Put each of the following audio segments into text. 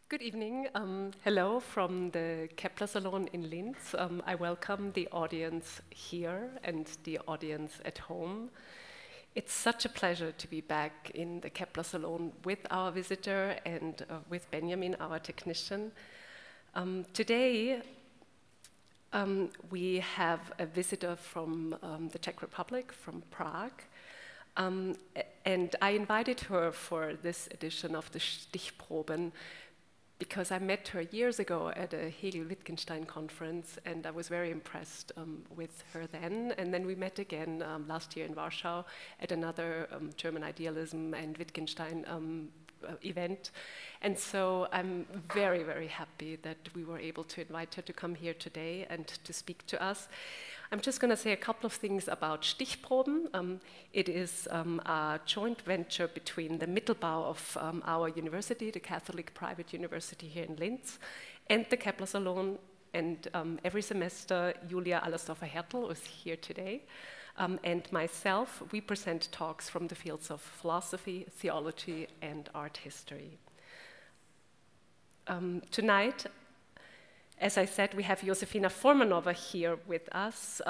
Good evening. Hello from the Kepler Salon in Linz. I welcome the audience here and the audience at home. It's such a pleasure to be back in the Kepler Salon with our visitor and with Benjamin, our technician. Today, we have a visitor from the Czech Republic, from Prague. And I invited her for this edition of the Stichproben because I met her years ago at a Hegel and Wittgenstein conference, and I was very impressed with her then. And then we met again last year in Warsaw at another German idealism and Wittgenstein event. And so I'm very, very happy that we were able to invite her to come here today and to speak to us. I'm just going to say a couple of things about Stichproben. It is a joint venture between the Mittelbau of our university, the Catholic private university here in Linz, and the Kepler Salon. And every semester, Julia ALLERSTORFER-HERTEL is here today. And myself, we present talks from the fields of philosophy, theology, and art history. Tonight, as I said, we have JOSEFINA FORMANOVÁ here with us,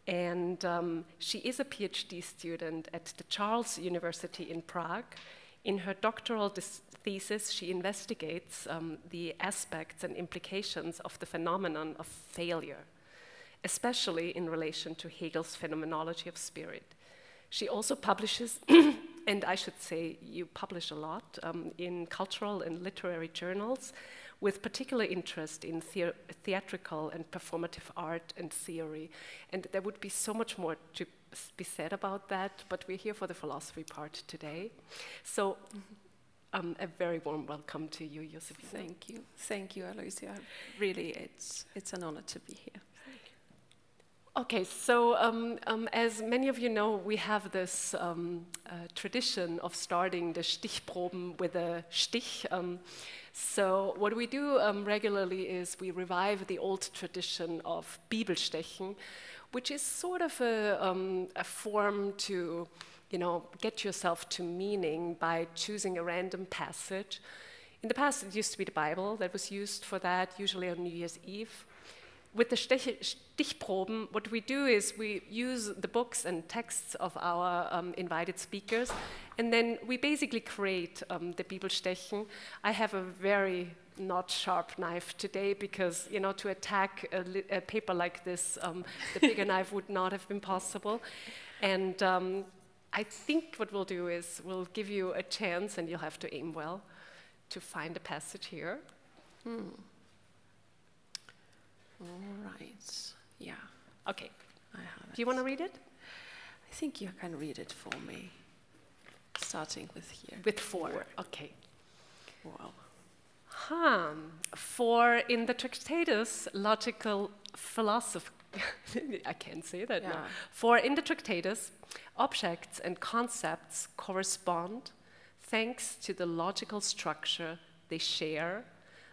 and she is a PhD student at the Charles University in Prague. In her doctoral thesis, she investigates the aspects and implications of the phenomenon of failure, especially in relation to Hegel's phenomenology of spirit. She also publishes, and I should say you publish a lot, in cultural and literary journals, with particular interest in theatrical and performative art and theory. And there would be so much more to be said about that, but we're here for the philosophy part today. So a very warm welcome to you, Josefina. Thank you. Thank you, Aloisia. Really, it's an honor to be here. Okay, so as many of you know, we have this tradition of starting the Stichproben with a Stich. So what we do regularly is we revive the old tradition of Bibelstechen, which is sort of a form to, get yourself to meaning by choosing a random passage. In the past, it used to be the Bible that was used for that, usually on New Year's Eve. With the Stichproben, what we do is we use the books and texts of our invited speakers, and then we basically create the Bibelstechen. I have a very not sharp knife today because, to attack a paper like this, the bigger knife would not have been possible. And I think what we'll do is we'll give you a chance, and you'll have to aim well, to find a passage here. All right. Yeah. Okay. I have it. Do you want to read it? I think you can read it for me. Starting with here. With 4. Okay. Wow. For in the Tractatus, logical philosophy. I can't say that now. For in the Tractatus, objects and concepts correspond thanks to the logical structure they share.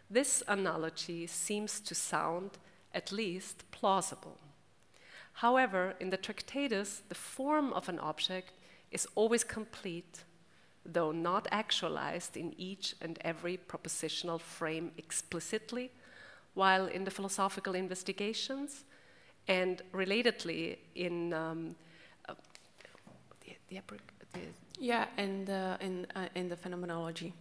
This analogy seems to sound at least plausible. However, in the Tractatus, the form of an object is always complete, though not actualized in each and every propositional frame explicitly, while in the philosophical investigations and relatedly in in the phenomenology.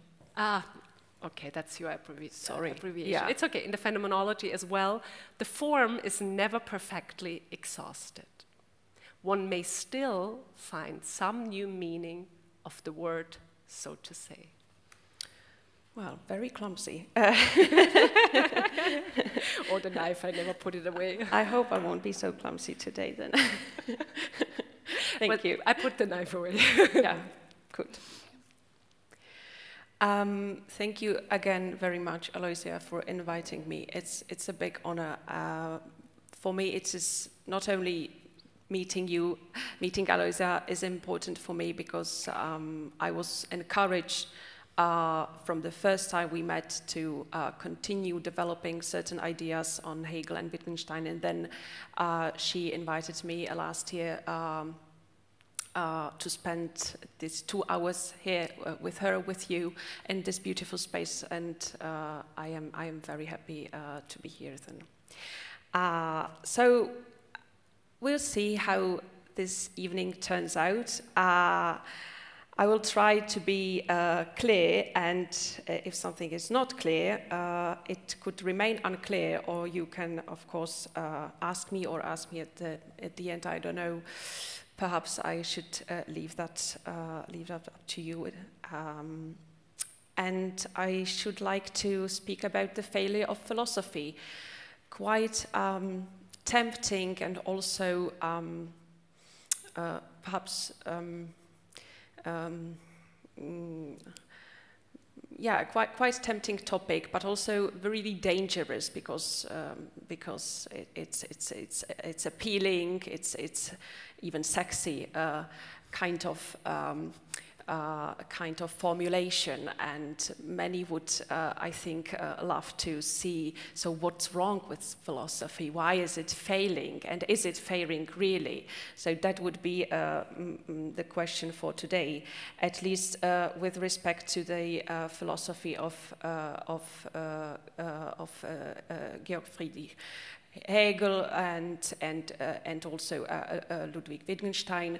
Okay, that's your abbreviation. Sorry. Yeah. It's okay. In the phenomenology as well, the form is never perfectly exhausted. One may still find some new meaning of the word, so to say. Well, very clumsy. Or the knife, I never put it away. I hope I won't be so clumsy today then. Thank you. I put the knife away. Yeah, good. Thank you again very much, Aloisia, for inviting me. It's a big honor. For me, it is not only meeting you, meeting Aloisia is important for me because I was encouraged from the first time we met to continue developing certain ideas on Hegel and Wittgenstein, and then she invited me last year to spend these 2 hours here with her, with you, in this beautiful space, and I am very happy to be here then. So we'll see how this evening turns out. I will try to be clear, and if something is not clear, it could remain unclear, or you can, of course, ask me at the end. I don't know. Perhaps I should leave that up to you. And I should like to speak about the failure of philosophy. Quite tempting, and also perhaps. Yeah, quite tempting topic, but also really dangerous because it's appealing, it's even sexy kind of formulation, and many would, I think, love to see. So, what's wrong with philosophy? Why is it failing? And is it failing really? So that would be the question for today, at least with respect to the philosophy of Georg Friedrich Hegel and also Ludwig Wittgenstein.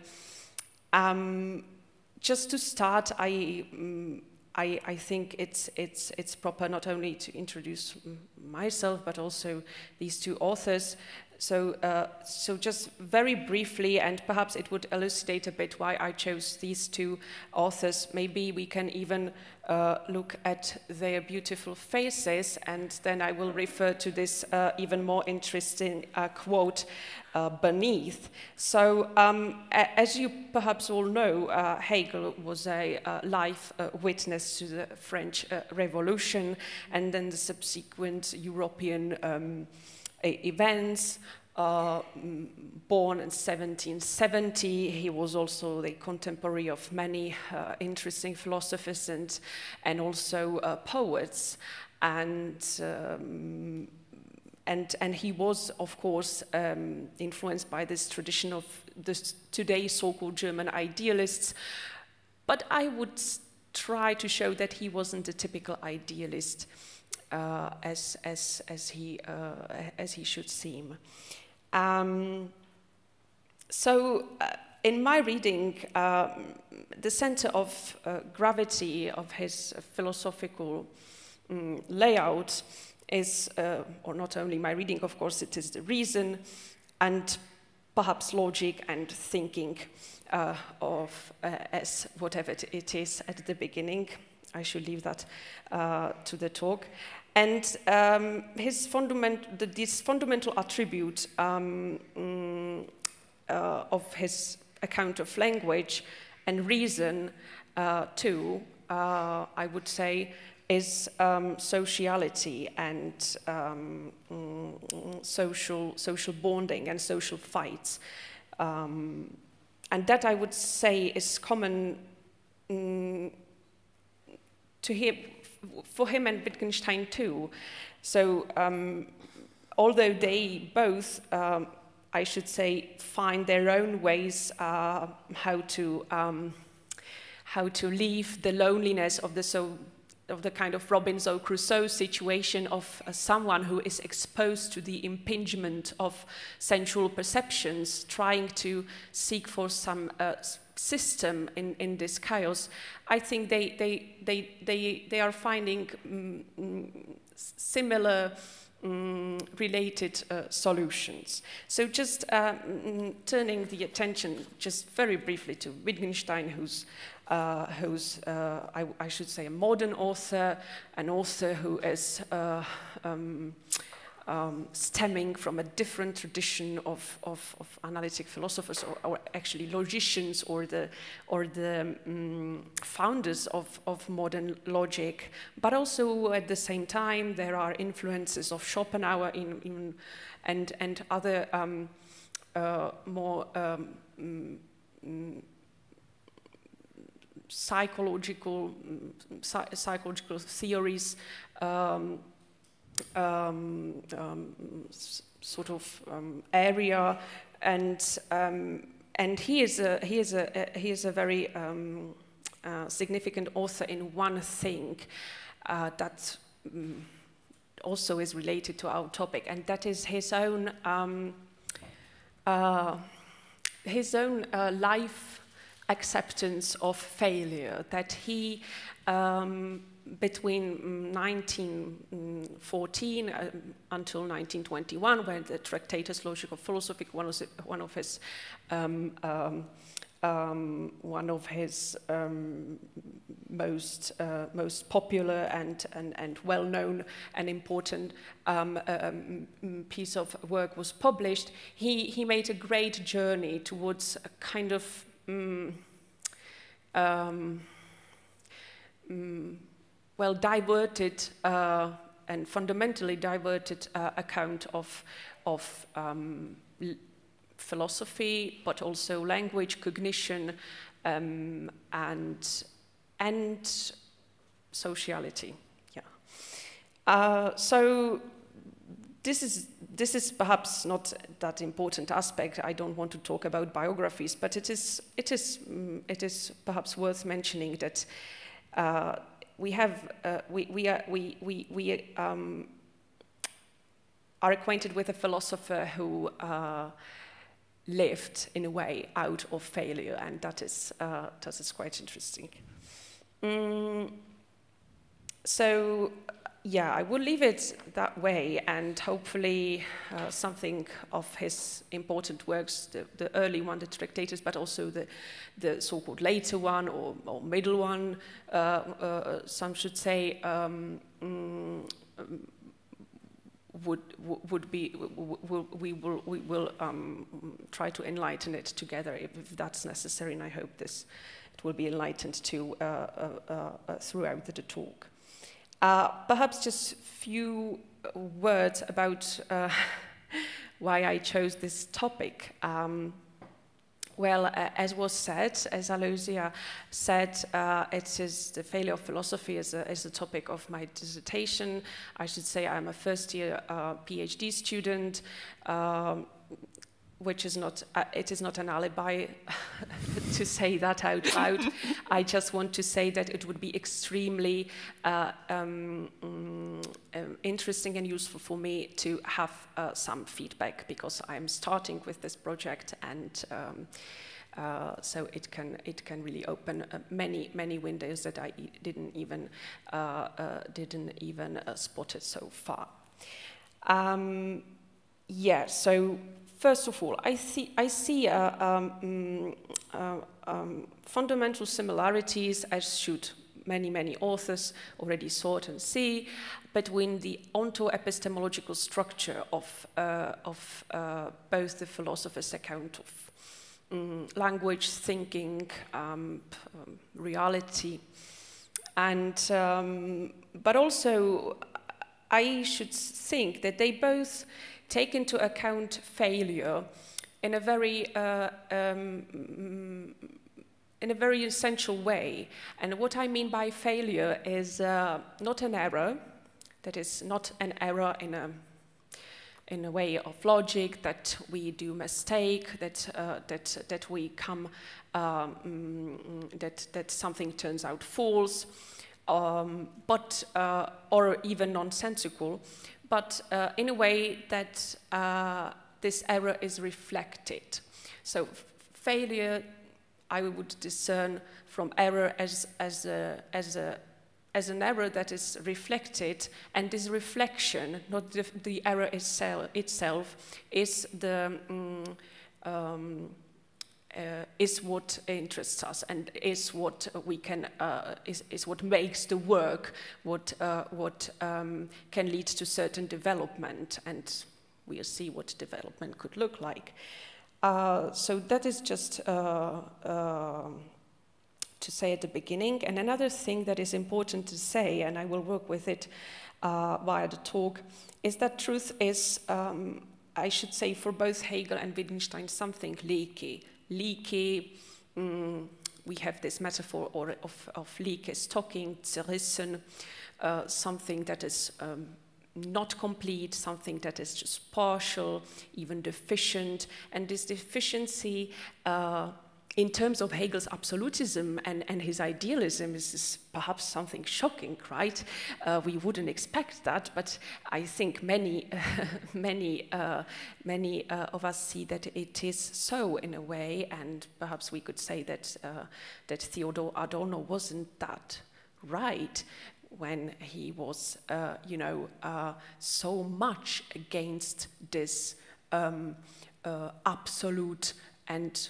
Just to start, I think it's proper not only to introduce myself but also these two authors. So just very briefly, and perhaps it would elucidate a bit why I chose these two authors. Maybe we can even look at their beautiful faces, and then I will refer to this even more interesting quote beneath. So, as you perhaps all know, Hegel was a live witness to the French Revolution and then the subsequent European events. Born in 1770, he was also the contemporary of many interesting philosophers and also poets, and he was, of course, influenced by this tradition of this today so-called German idealists. But I would try to show that he wasn't a typical idealist as he should seem. So in my reading, the center of gravity of his philosophical layout is, or not only my reading, of course, it is the reason and perhaps logic and thinking as whatever it is at the beginning. I should leave that to the talk. And this fundamental attribute of his account of language and reason, too, I would say, is sociality and social bonding and social fights. And that, I would say, is common to him, for him and Wittgenstein too. So although they both, I should say, find their own ways how to leave the loneliness of the kind of Robinson Crusoe situation of someone who is exposed to the impingement of sensual perceptions, trying to seek for some system in this chaos. I think they are finding similar related solutions. So just turning the attention just very briefly to Wittgenstein, who's I should say a modern author, an author who is stemming from a different tradition of analytic philosophers, or actually logicians, or the founders of modern logic. But also at the same time, there are influences of Schopenhauer and other more psychological theories. Sort of area, and and he is a very significant author in one thing that also is related to our topic, and that is his own life acceptance of failure, that he between 1914 until 1921, when the Tractatus Logica Philosophica, one of his most popular and well-known and important piece of work was published, he made a great journey towards a kind of well diverted and fundamentally diverted account of philosophy, but also language, cognition, and sociality. Yeah. So this is perhaps not that important aspect. I don't want to talk about biographies, but it is perhaps worth mentioning that we are acquainted with a philosopher who lived in a way out of failure, and that is quite interesting. So yeah, I will leave it that way, and hopefully something of his important works, the early one, the Tractatus, but also the so-called later one or middle one, some should say, we will try to enlighten it together if that's necessary, and I hope it will be enlightened too throughout the talk. Perhaps just a few words about why I chose this topic. Well, as was said, as ALOISIA said, it is the failure of philosophy as a topic of my dissertation. I should say I'm a first-year PhD student, which is not, it is not an alibi to say that out loud. I just want to say that it would be extremely interesting and useful for me to have some feedback, because I'm starting with this project, and so it can really open many windows that I didn't even spot it so far. Yeah, so first of all, I see fundamental similarities, as should many authors already sought and see, between the onto-epistemological structure of both the philosopher's account of language, thinking, reality, and but also I should think that they both take into account failure in a very essential way. And what I mean by failure is not an error, that is not an error in a way of logic, that we do mistake, that we come, that something turns out false, but or even nonsensical, but in a way that this error is reflected. So failure, I would discern from error as an error that is reflected, and this reflection, not the error itself, is the is what interests us, and is what we can is what makes the work, what can lead to certain development, and we'll see what development could look like. So that is just to say at the beginning. And another thing that is important to say, and I will work with it via the talk, is that truth is, I should say, for both Hegel and Wittgenstein, something leaky. Leaky, we have this metaphor of leak as talking, zerrissen, something that is not complete, something that is just partial, even deficient, and this deficiency in terms of Hegel's absolutism and his idealism is perhaps something shocking, right? We wouldn't expect that, but I think many of us see that it is so in a way, and perhaps we could say that that Theodor Adorno wasn't that right when he was, you know, so much against this absolute and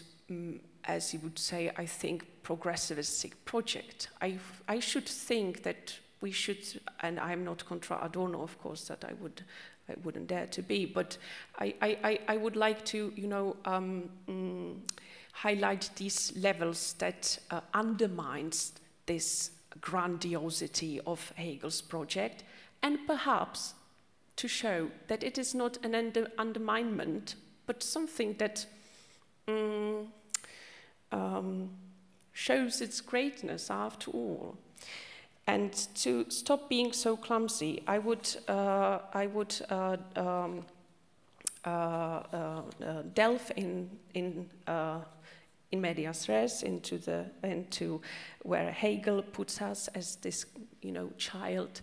as you would say, I think, progressivistic project. I should think that we should, and I'm not contra Adorno, of course, that I wouldn't dare to be, but I would like to, you know, highlight these levels that undermines this grandiosity of Hegel's project, and perhaps to show that it is not an underminement, but something that shows its greatness after all. And to stop being so clumsy, I would delve in medias res into where Hegel puts us as this, you know, child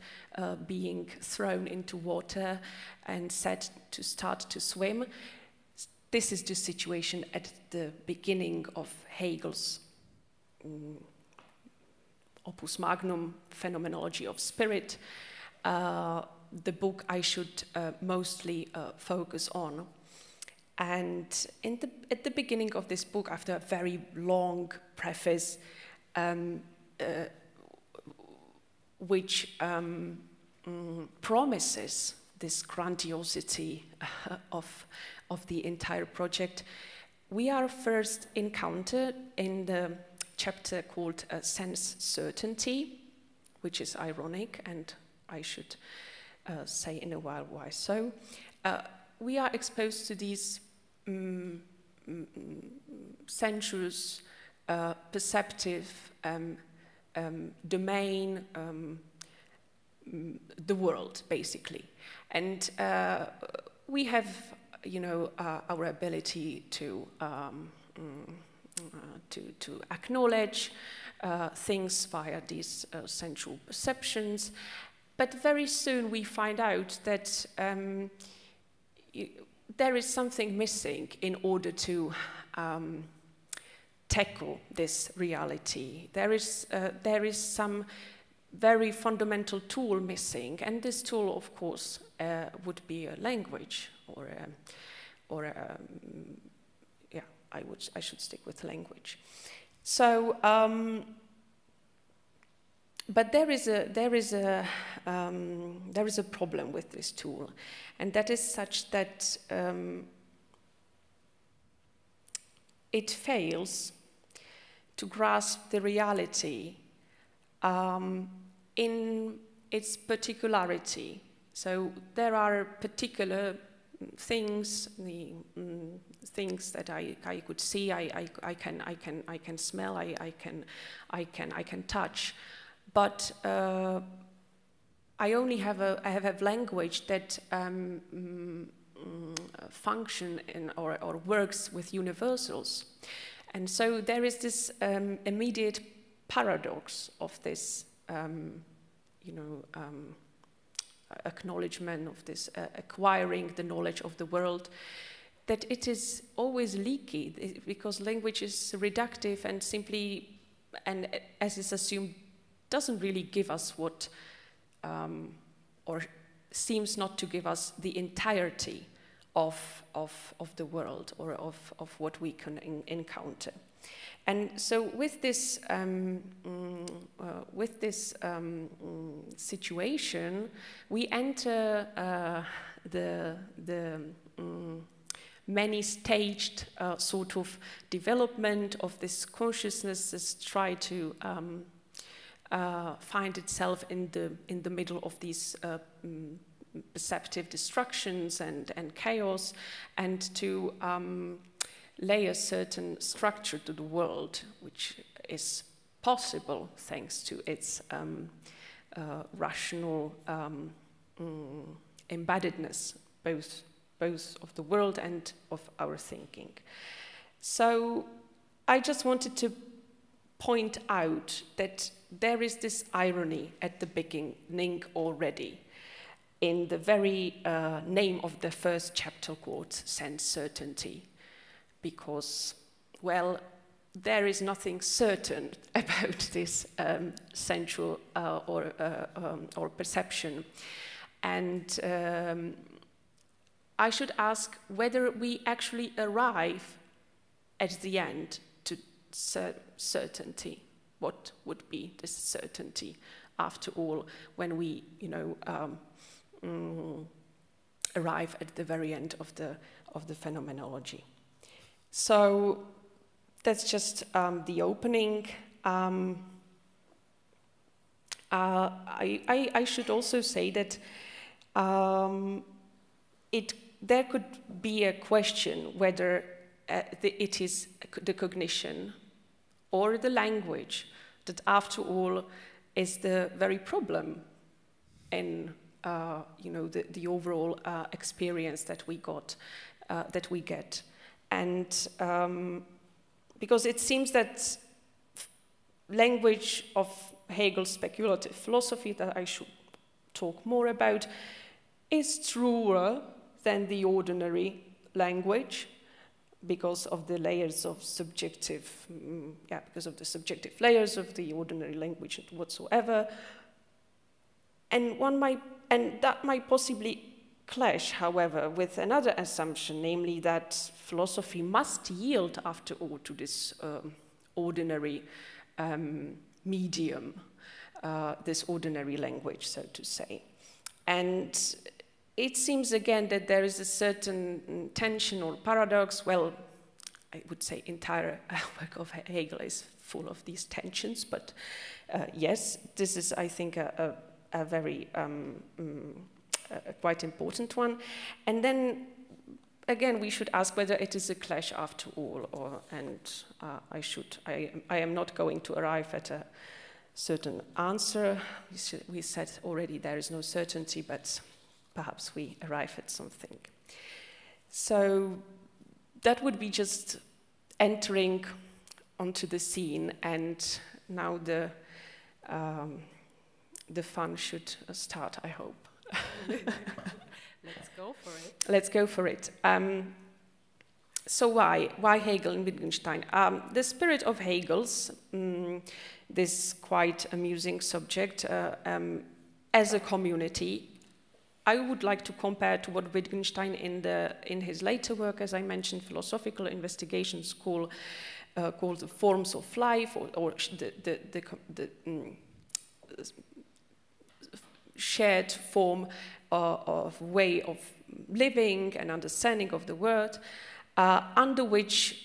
being thrown into water and set to start to swim. This is the situation at the beginning of Hegel's opus magnum, Phenomenology of Spirit, the book I should mostly focus on. And at the beginning of this book, after a very long preface, which promises this grandiosity of the entire project, we are first encountered in the chapter called Sense Certainty, which is ironic, and I should say in a while why so. We are exposed to these sensuous, perceptive domain, the world, basically. And we have, you know, our ability to acknowledge things via these sensual perceptions, but very soon we find out that there is something missing in order to tackle this reality. There is some very fundamental tool missing, and this tool, of course, would be a language, yeah, I should stick with language. So, but there is a problem with this tool, and that is such that it fails to grasp the reality in its particularity. So there are particular things, the things that I could see, I can smell, I can touch, but I only have a language that function in or works with universals, and so there is this immediate paradox of this, you know, acknowledgement of this acquiring the knowledge of the world, that it is always leaky because language is reductive and simply, and as is assumed, doesn't really give us what, or seems not to give us the entirety of the world or of what we can encounter. And so with this situation, we enter the many-staged sort of development of this consciousness that's try to find itself in the middle of these perceptive destructions and chaos, and to lay a certain structure to the world, which is possible thanks to its rational embeddedness, both of the world and of our thinking. So I just wanted to point out that there is this irony at the beginning already in the very name of the first chapter called Sense Certainty, because, well, there is nothing certain about this sensual or perception. And I should ask whether we actually arrive at the end to certainty. What would be this certainty after all when we, arrive at the very end of the phenomenology? So that's just the opening. I should also say that there could be a question whether it is the cognition or the language that, after all, is the very problem in the overall experience that we get, and because it seems that language of Hegel's speculative philosophy, that I should talk more about, is truer than the ordinary language because of the layers of subjective, because of the subjective layers of the ordinary language whatsoever. And that might possibly clash, however, with another assumption, namely that philosophy must yield, after all, to this ordinary medium, this ordinary language, so to say. And it seems again that there is a certain tension or paradox. Well, I would say entire work of Hegel is full of these tensions, but yes, this is, I think, a very quite important one. And then again, we should ask whether it is a clash after all, I am not going to arrive at a certain answer. We said already there is no certainty, but perhaps we arrive at something. So that would be just entering onto the scene, and now the fun should start, I hope. Let's go for it. Let's go for it. So why Hegel and Wittgenstein? The spirit of Hegel's, this quite amusing subject, as a community, I would like to compare to what Wittgenstein in his later work, as I mentioned, philosophical investigations, called the forms of life, or the shared form of way of living and understanding of the world, under which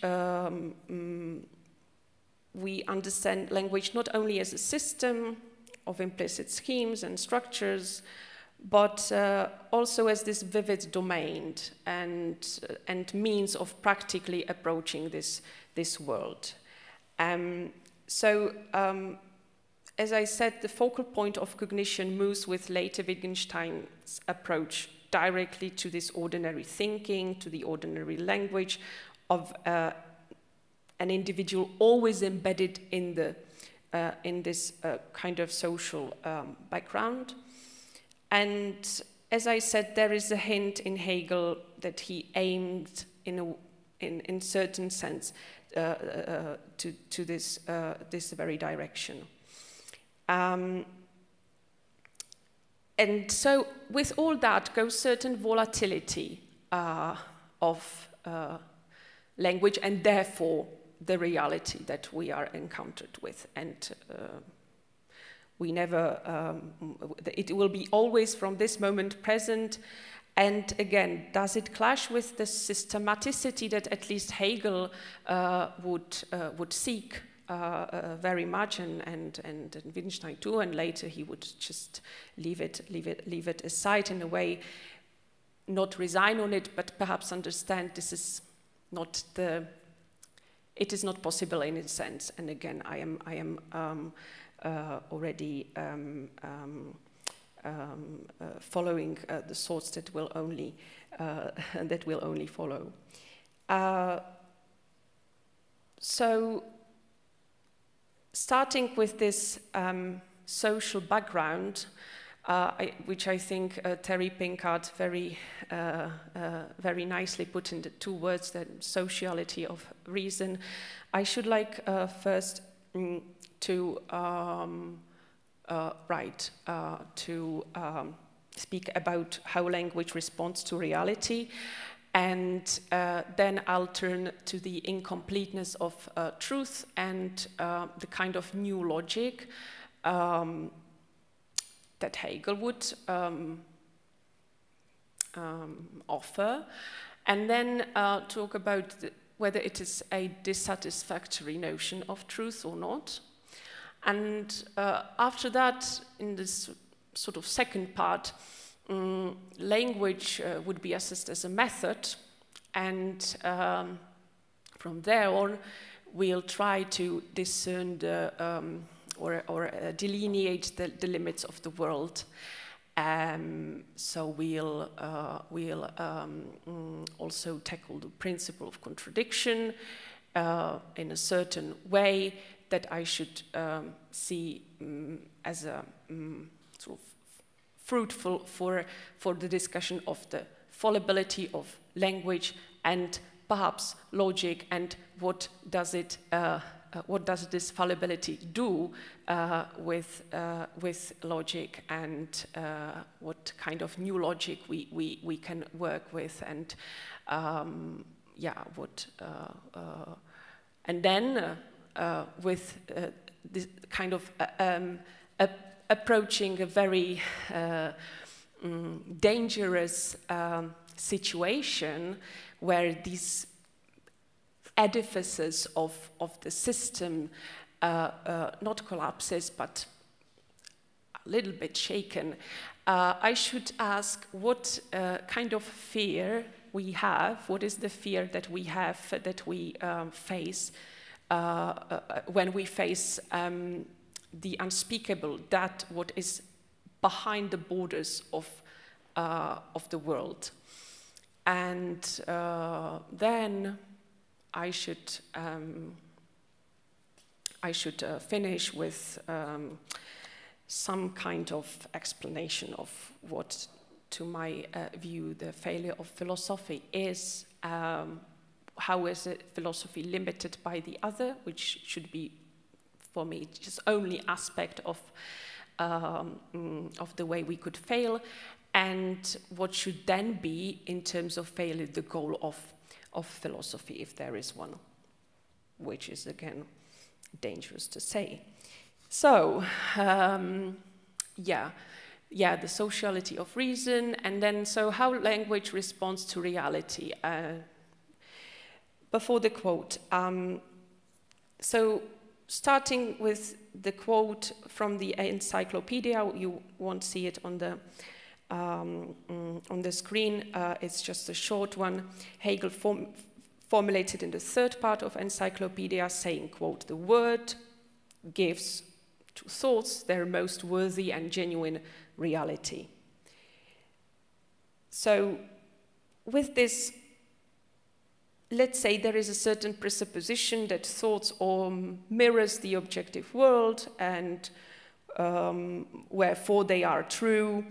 we understand language not only as a system of implicit schemes and structures, but also as this vivid domain and means of practically approaching this world. As I said, the focal point of cognition moves with later Wittgenstein's approach directly to this ordinary thinking, to the ordinary language of an individual always embedded in this kind of social background. And as I said, there is a hint in Hegel that he aimed in certain sense to this very direction. And so with all that goes certain volatility of language, and therefore the reality that we are encountered with. And we never, it will be always from this moment present. And again, does it clash with the systematicity that at least Hegel would seek very much, and Wittgenstein too, and later he would just leave it aside in a way, not resign on it, but perhaps understand this is not it is not possible in a sense. And again, I am already following the thoughts that will only follow. So, starting with this social background, which I think Terry Pinkard very nicely put in the two words, the sociality of reason, I should like first to speak about how language responds to reality, and then I'll turn to the incompleteness of truth and the kind of new logic that Hegel would offer, and then talk about whether it is a dissatisfactory notion of truth or not. And after that, in this sort of second part, language would be assessed as a method, and from there on, we'll try to discern the or delineate the limits of the world. So we'll also tackle the principle of contradiction in a certain way that I should see as a sort of fruitful for the discussion of the fallibility of language and perhaps logic, and what does this fallibility do with logic, and what kind of new logic we can work with, and and then with this kind of approaching a very dangerous situation where these edifices of the system not collapses but a little bit shaken. I should ask what kind of fear we have, what is the fear that we have, that we face when we face the unspeakable, that what is behind the borders of the world. And then I should finish with some kind of explanation of what, to my view, the failure of philosophy is. How is philosophy limited by the other, which should be, for me, just only aspect of the way we could fail, and what should then be, in terms of failure, the goal of philosophy, if there is one, which is, again, dangerous to say. So, the sociality of reason, and then, so how language responds to reality. Before the quote, so starting with the quote from the encyclopedia, you won't see it on the screen, it's just a short one. Hegel formulated in the third part of encyclopedia, saying, quote, "The word gives to thoughts their most worthy and genuine reality." So with this, let's say there is a certain presupposition that thoughts mirrors the objective world, and wherefore they are true,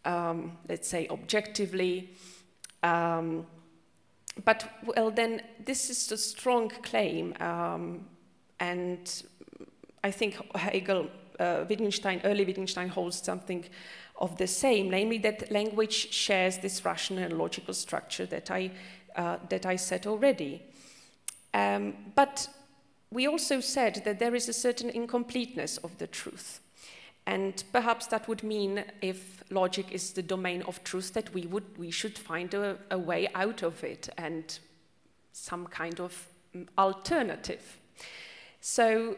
let's say objectively. But, well, then this is a strong claim, and I think Hegel, early Wittgenstein holds something of the same, namely that language shares this rational and logical structure that I said already. But we also said that there is a certain incompleteness of the truth. And perhaps that would mean, if logic is the domain of truth, that we should find a way out of it, and some kind of alternative. So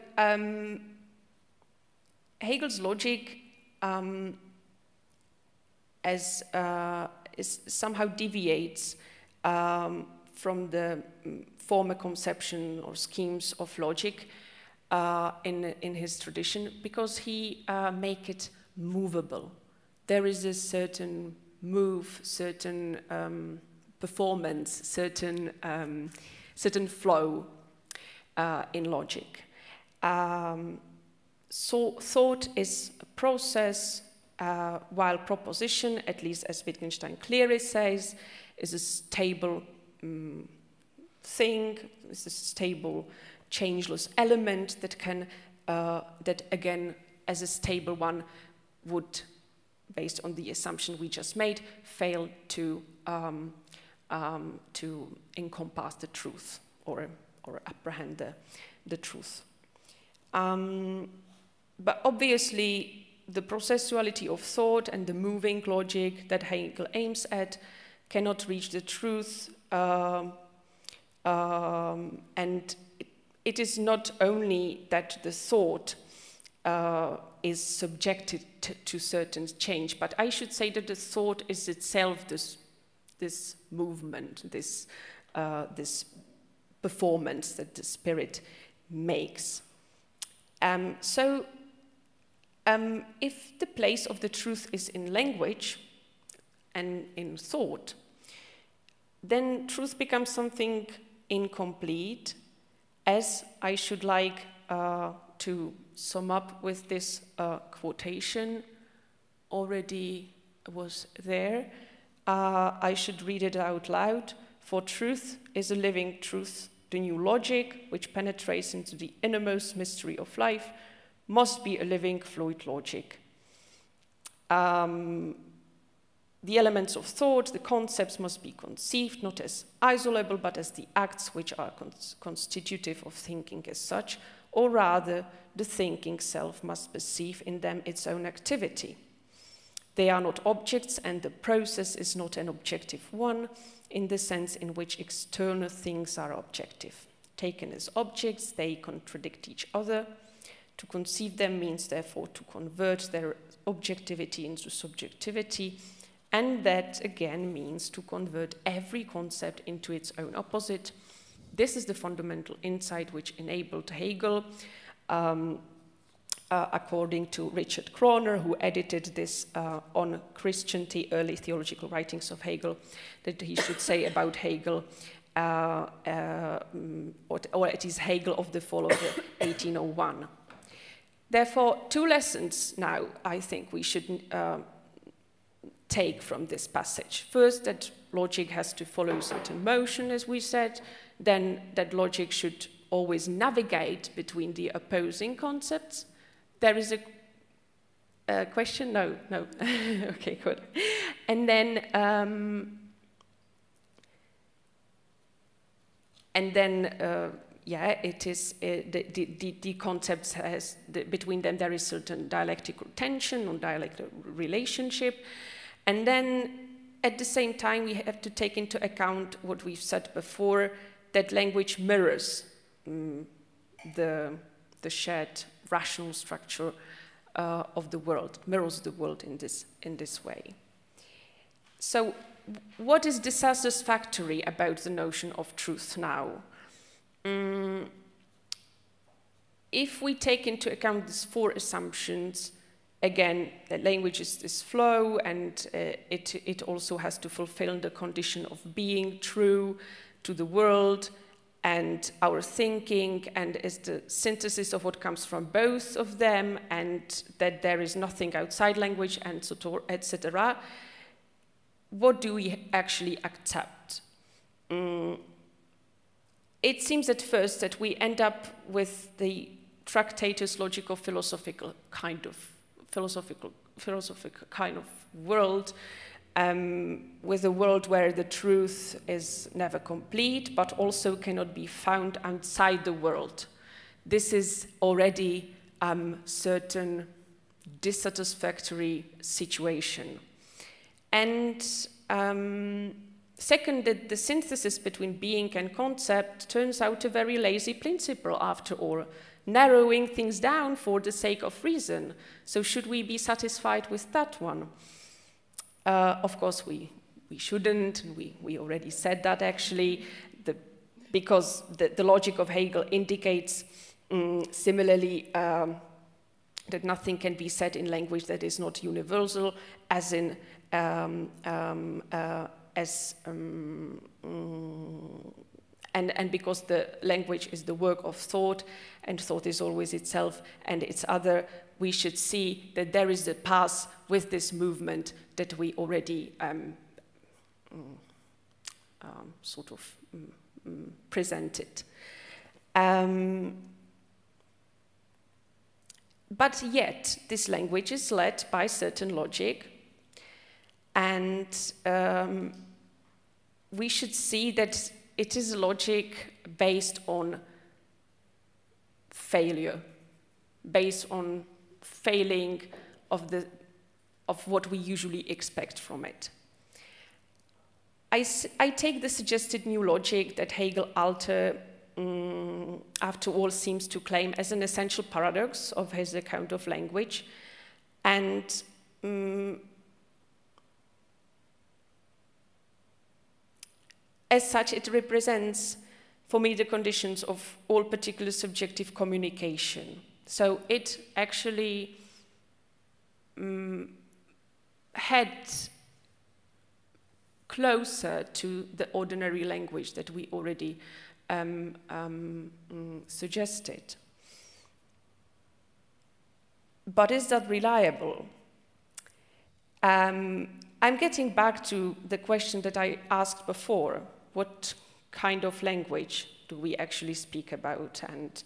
Hegel's logic somehow deviates from the former conception or schemes of logic in his tradition, because he make it movable. there is a certain move, certain performance, certain flow in logic. So thought is a process, while proposition, at least as Wittgenstein clearly says, is a stable thing, is a stable, changeless element that can, that again, as a stable one, would, based on the assumption we just made, fail to encompass the truth or apprehend the truth. But obviously, the processuality of thought and the moving logic that Hegel aims at cannot reach the truth, and it is not only that the thought is subjected to certain change, but I should say that the thought is itself this movement, this performance that the spirit makes. If the place of the truth is in language and in thought, then truth becomes something incomplete, as I should like to sum up with this quotation already was there. I should read it out loud. For truth is a living truth. The new logic, which penetrates into the innermost mystery of life, must be a living, fluid logic. The elements of thought, the concepts, must be conceived not as isolable, but as the acts which are constitutive of thinking as such, or rather, the thinking self must perceive in them its own activity. They are not objects, and the process is not an objective one, in the sense in which external things are objective. Taken as objects, they contradict each other. To conceive them means, therefore, to convert their objectivity into subjectivity, and that, again, means to convert every concept into its own opposite. This is the fundamental insight which enabled Hegel, according to Richard Kroner, who edited this on Christian early theological writings of Hegel, that he should say about Hegel, or it is Hegel of the fall of 1801. Therefore, two lessons now I think we should take from this passage. First, that logic has to follow certain motion, as we said. Then that logic should always navigate between the opposing concepts. There is a question? No. Okay, good. And then it is the concepts has between them there is certain dialectical tension or dialectical relationship, and then at the same time we have to take into account what we've said before, that language mirrors the shared rational structure of the world, mirrors the world in this way. So, what is dissatisfactory about the notion of truth now? If we take into account these four assumptions, again, that language is this flow, and it also has to fulfill the condition of being true to the world and our thinking, and is the synthesis of what comes from both of them, and that there is nothing outside language, and etc. What do we actually accept? It seems at first that we end up with the Tractatus logico-philosophical kind of world, with a world where the truth is never complete, but also cannot be found outside the world. This is already certain dissatisfactory situation. And second, that the synthesis between being and concept turns out a very lazy principle after all, narrowing things down for the sake of reason. So should we be satisfied with that one? Of course, we shouldn't, and we already said that actually, because the logic of Hegel indicates similarly that nothing can be said in language that is not universal, as in and because the language is the work of thought, and thought is always itself and its other, we should see that there is a path with this movement that we already sort of presented. But yet, this language is led by certain logic, and we should see that it is a logic based on failure, based on failing of what we usually expect from it. I take the suggested new logic that Hegel after all seems to claim as an essential paradox of his account of language, and as such it represents for me the conditions of all particular subjective communication. So it actually had closer to the ordinary language that we already suggested. But is that reliable? I'm getting back to the question that I asked before. What kind of language do we actually speak about? And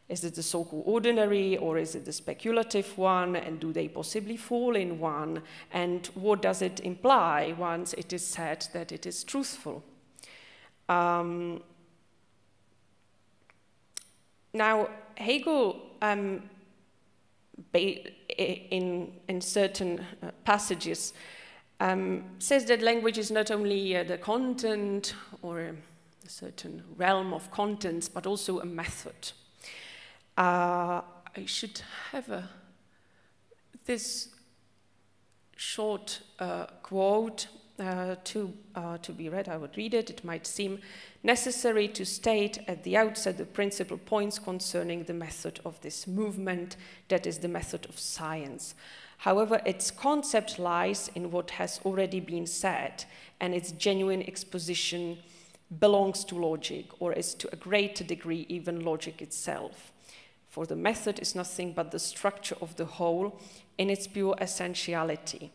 is it the so-called ordinary, or is it the speculative one? And do they possibly fall in one? And what does it imply once it is said that it is truthful? Now, Hegel, in certain passages, says that language is not only the content or a certain realm of contents, but also a method. I should have this short quote to be read. I would read it. It might seem necessary to state at the outset the principal points concerning the method of this movement, that is the method of science. However, its concept lies in what has already been said, and its genuine exposition belongs to logic, or is to a greater degree even logic itself. For the method is nothing but the structure of the whole in its pure essentiality.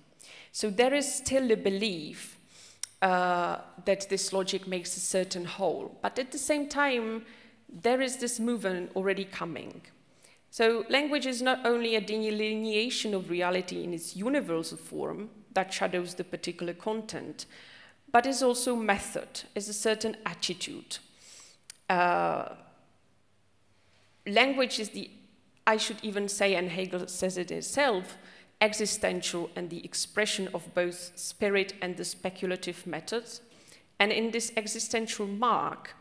So there is still a belief that this logic makes a certain whole, but at the same time, there is this movement already coming. So language is not only a delineation of reality in its universal form that shadows the particular content, but is also method, is a certain attitude. Language is the, I should even say, and Hegel says it himself, existential and the expression of both spirit and the speculative methods. And in this existential mark,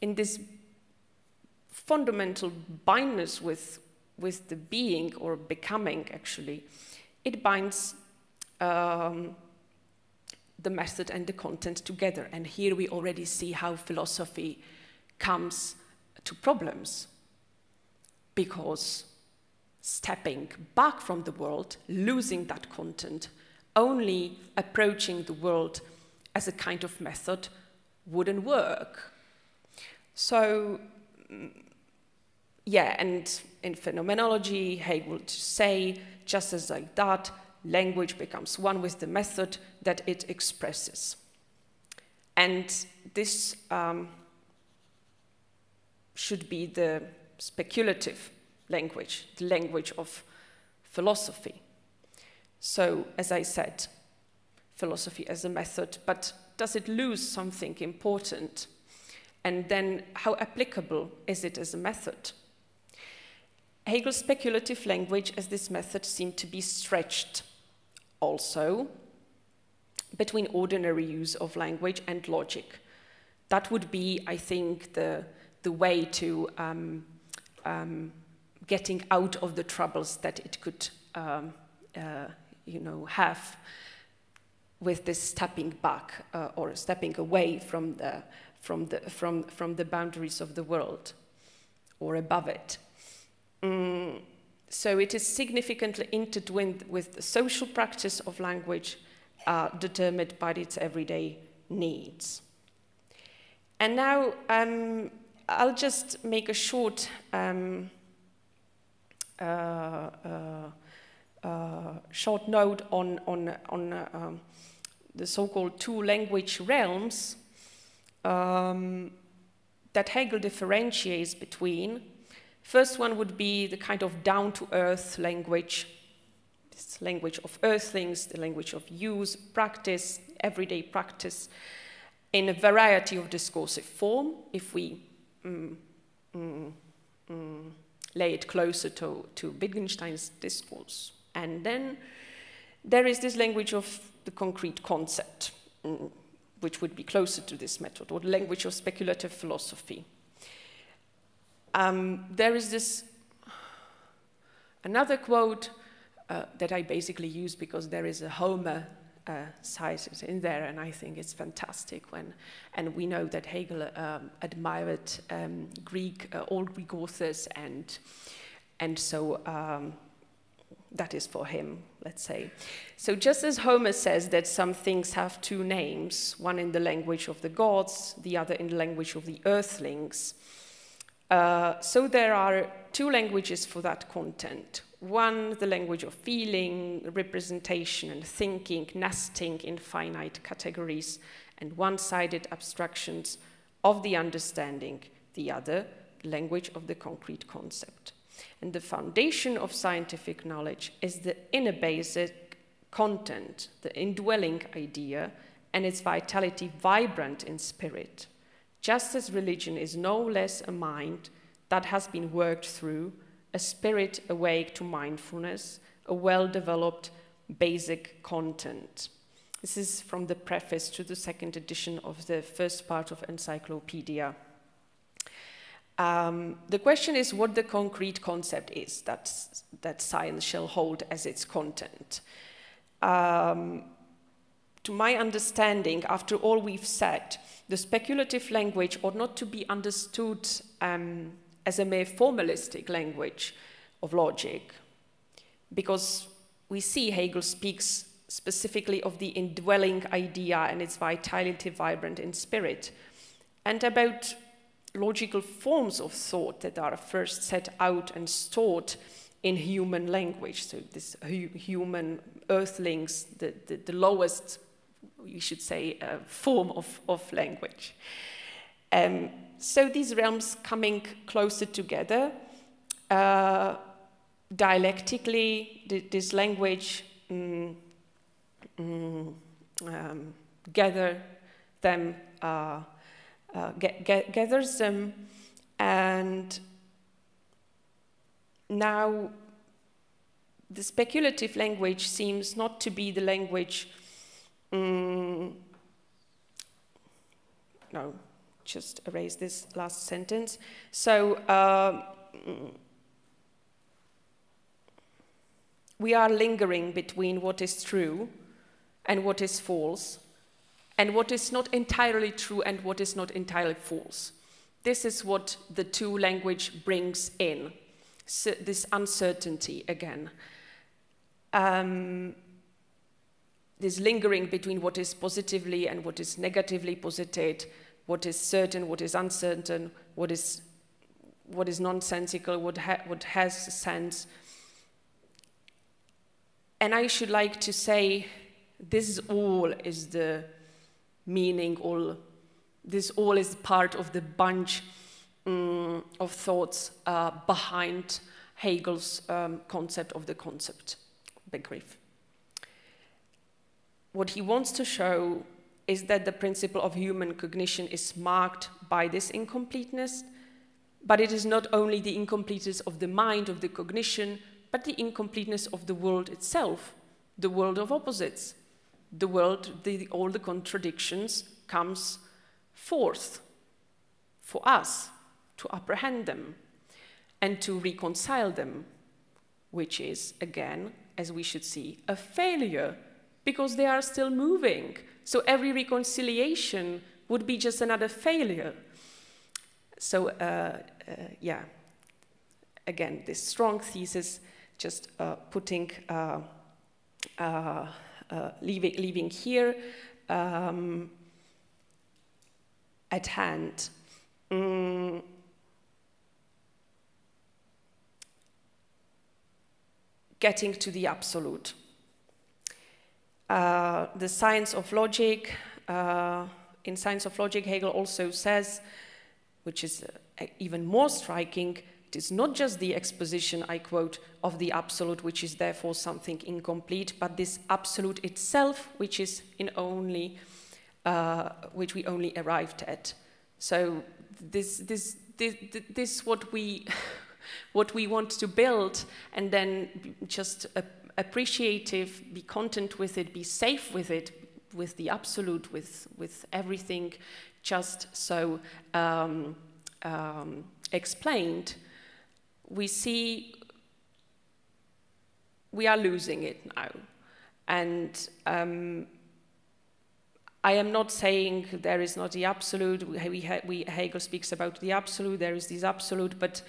in this fundamental bindness with the being or becoming, actually, it binds the method and the content together. And here we already see how philosophy comes to problems, because stepping back from the world, losing that content, only approaching the world as a kind of method wouldn't work. So, yeah, and in phenomenology, Hegel would say, just as like that, language becomes one with the method that it expresses. And this should be the speculative language, the language of philosophy. So, as I said, philosophy as a method, but does it lose something important? And then, how applicable is it as a method? Hegel's speculative language as this method seemed to be stretched also between ordinary use of language and logic. That would be, I think, the way to getting out of the troubles that it could, have with this stepping back or stepping away from the boundaries of the world or above it. So it is significantly intertwined with the social practice of language determined by its everyday needs. And now I'll just make a short short note on the so-called two language realms that Hegel differentiates between. First one would be the kind of down-to-earth language, this language of earthlings, the language of use, practice, everyday practice, in a variety of discursive form, if we lay it closer to Wittgenstein's discourse. And then there is this language of the concrete concept, which would be closer to this method, or the language of speculative philosophy. There is this another quote that I basically use because there is a Homer cited in there, and I think it's fantastic and we know that Hegel admired all Greek authors, and so that is for him, let's say. So just as Homer says that some things have two names, one in the language of the gods, the other in the language of the earthlings, so there are two languages for that content. One, the language of feeling, representation, and thinking, nesting in finite categories and one-sided abstractions of the understanding. The other, language of the concrete concept. And the foundation of scientific knowledge is the inner basic content, the indwelling idea, and its vitality vibrant in spirit. Just as religion is no less a mind that has been worked through, a spirit awake to mindfulness, a well-developed basic content. This is from the preface to the second edition of the first part of Encyclopedia. The question is what the concrete concept is that science shall hold as its content. To my understanding, after all we've said, the speculative language ought not to be understood as a mere formalistic language of logic, because we see Hegel speaks specifically of the indwelling idea and its vitality vibrant in spirit, and about logical forms of thought that are first set out and stored in human language. So this human earthlings, the lowest, you should say, form of language. So these realms coming closer together, dialectically, this language gathers them, and now the speculative language seems not to be the language. No, just erase this last sentence. So we are lingering between what is true and what is false, and what is not entirely true and what is not entirely false. This is what the two language brings in, so this uncertainty again. This lingering between what is positively and what is negatively posited, what is certain, what is uncertain, what is nonsensical, what has sense. And I should like to say, this all is the meaning, this all is part of the bunch of thoughts behind Hegel's concept of the concept, begriff. What he wants to show is that the principle of human cognition is marked by this incompleteness, but it is not only the incompleteness of the mind, of the cognition, but the incompleteness of the world itself, the world of opposites, the world, all the contradictions comes forth for us to apprehend them and to reconcile them, which is, again, as we should see, a failure, because they are still moving. So every reconciliation would be just another failure. So, yeah, again, this strong thesis just putting, leaving here at hand. Getting to the absolute. The science of logic, in Science of Logic, Hegel also says, which is even more striking, it is not just the exposition, I quote, of the absolute, which is therefore something incomplete, but this absolute itself, which is which we only arrived at. So this what we what we want to build, and then just appreciative, be content with it, be safe with it, with the absolute, with everything just so explained, we see we are losing it now. And I am not saying there is not the absolute. Hegel speaks about the absolute, there is this absolute, but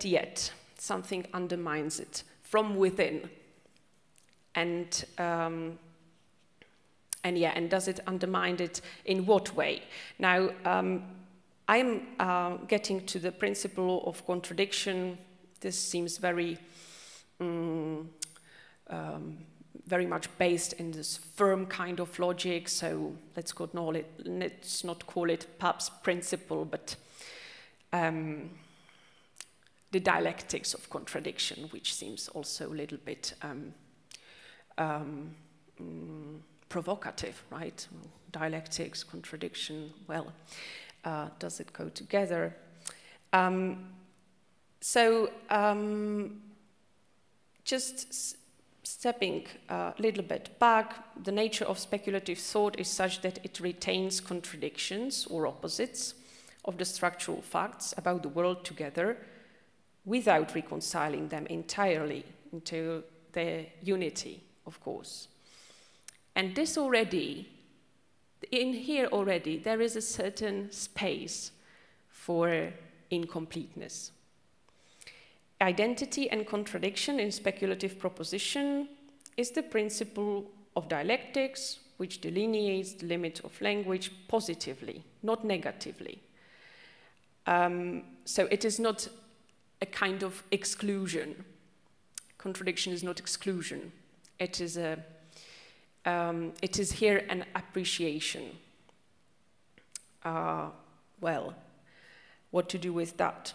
yet something undermines it from within. And does it undermine it in what way? Now, I'm getting to the principle of contradiction. This seems very much based in this firm kind of logic, so let's not call it perhaps principle, but the dialectics of contradiction, which seems also a little bit provocative, right? Dialectics, contradiction, well, does it go together? Just stepping a little bit back, the nature of speculative thought is such that it retains contradictions or opposites of the structural facts about the world together without reconciling them entirely into their unity, of course. And this already, in here already, there is a certain space for incompleteness. Identity and contradiction in speculative proposition is the principle of dialectics, which delineates the limit of language positively, not negatively. So it is not a kind of exclusion. Contradiction is not exclusion. It is here an appreciation. Well, what to do with that?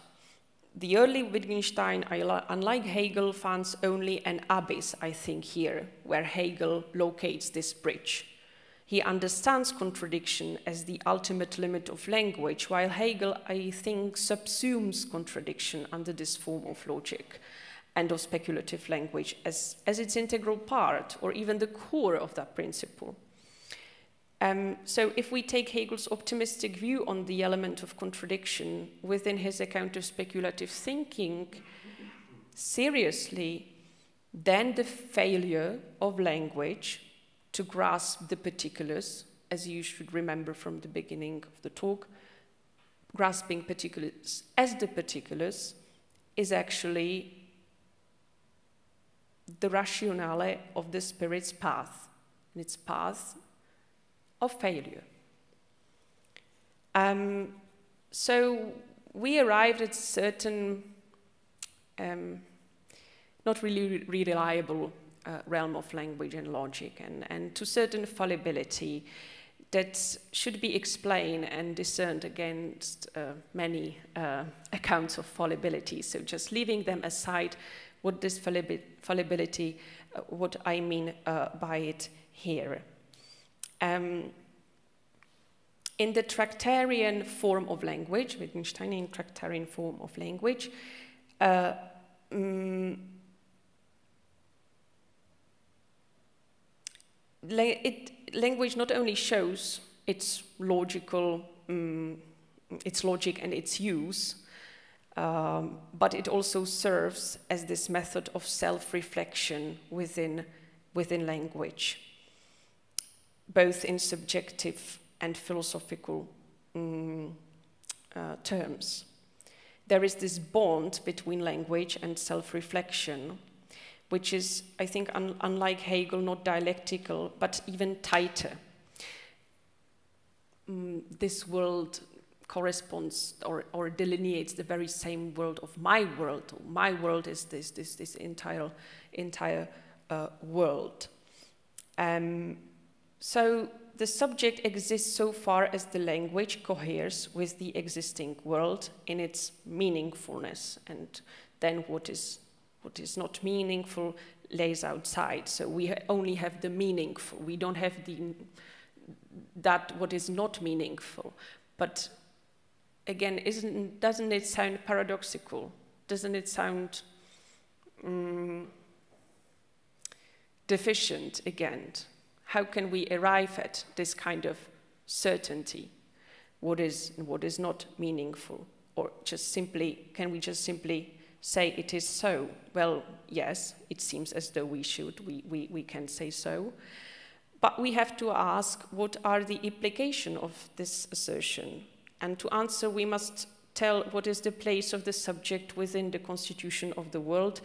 The early Wittgenstein, unlike Hegel, finds only an abyss, I think, here, where Hegel locates this bridge. He understands contradiction as the ultimate limit of language, while Hegel, I think, subsumes contradiction under this form of logic and of speculative language as its integral part, or even the core of that principle. So if we take Hegel's optimistic view on the element of contradiction within his account of speculative thinking seriously, then the failure of language to grasp the particulars, as you should remember from the beginning of the talk, grasping particulars as the particulars is actually the rationale of the spirit's path, and its path of failure. So we arrived at certain not really reliable realm of language and logic, and to certain fallibility that should be explained and discerned against many accounts of fallibility. So just leaving them aside, what this fallibility, what I mean by it here. In the Tractarian form of language, Wittgensteinian Tractarian form of language, language not only shows its logical, its logic and its use, but it also serves as this method of self-reflection within language, both in subjective and philosophical terms. there is this bond between language and self-reflection, which is, I think, unlike Hegel, not dialectical, but even tighter. This world corresponds or delineates the very same world of my world. My world is this entire world. So the subject exists so far as the language coheres with the existing world in its meaningfulness, and then what is not meaningful lays outside. So we only have the meaningful. We don't have that what is not meaningful. But again, doesn't it sound paradoxical? Doesn't it sound deficient again? How can we arrive at this kind of certainty? What is not meaningful? Or just simply, can we just simply say it is so? Well, yes, it seems as though we should, we can say so. But we have to ask, what are the implications of this assertion? And to answer, we must tell what is the place of the subject within the constitution of the world,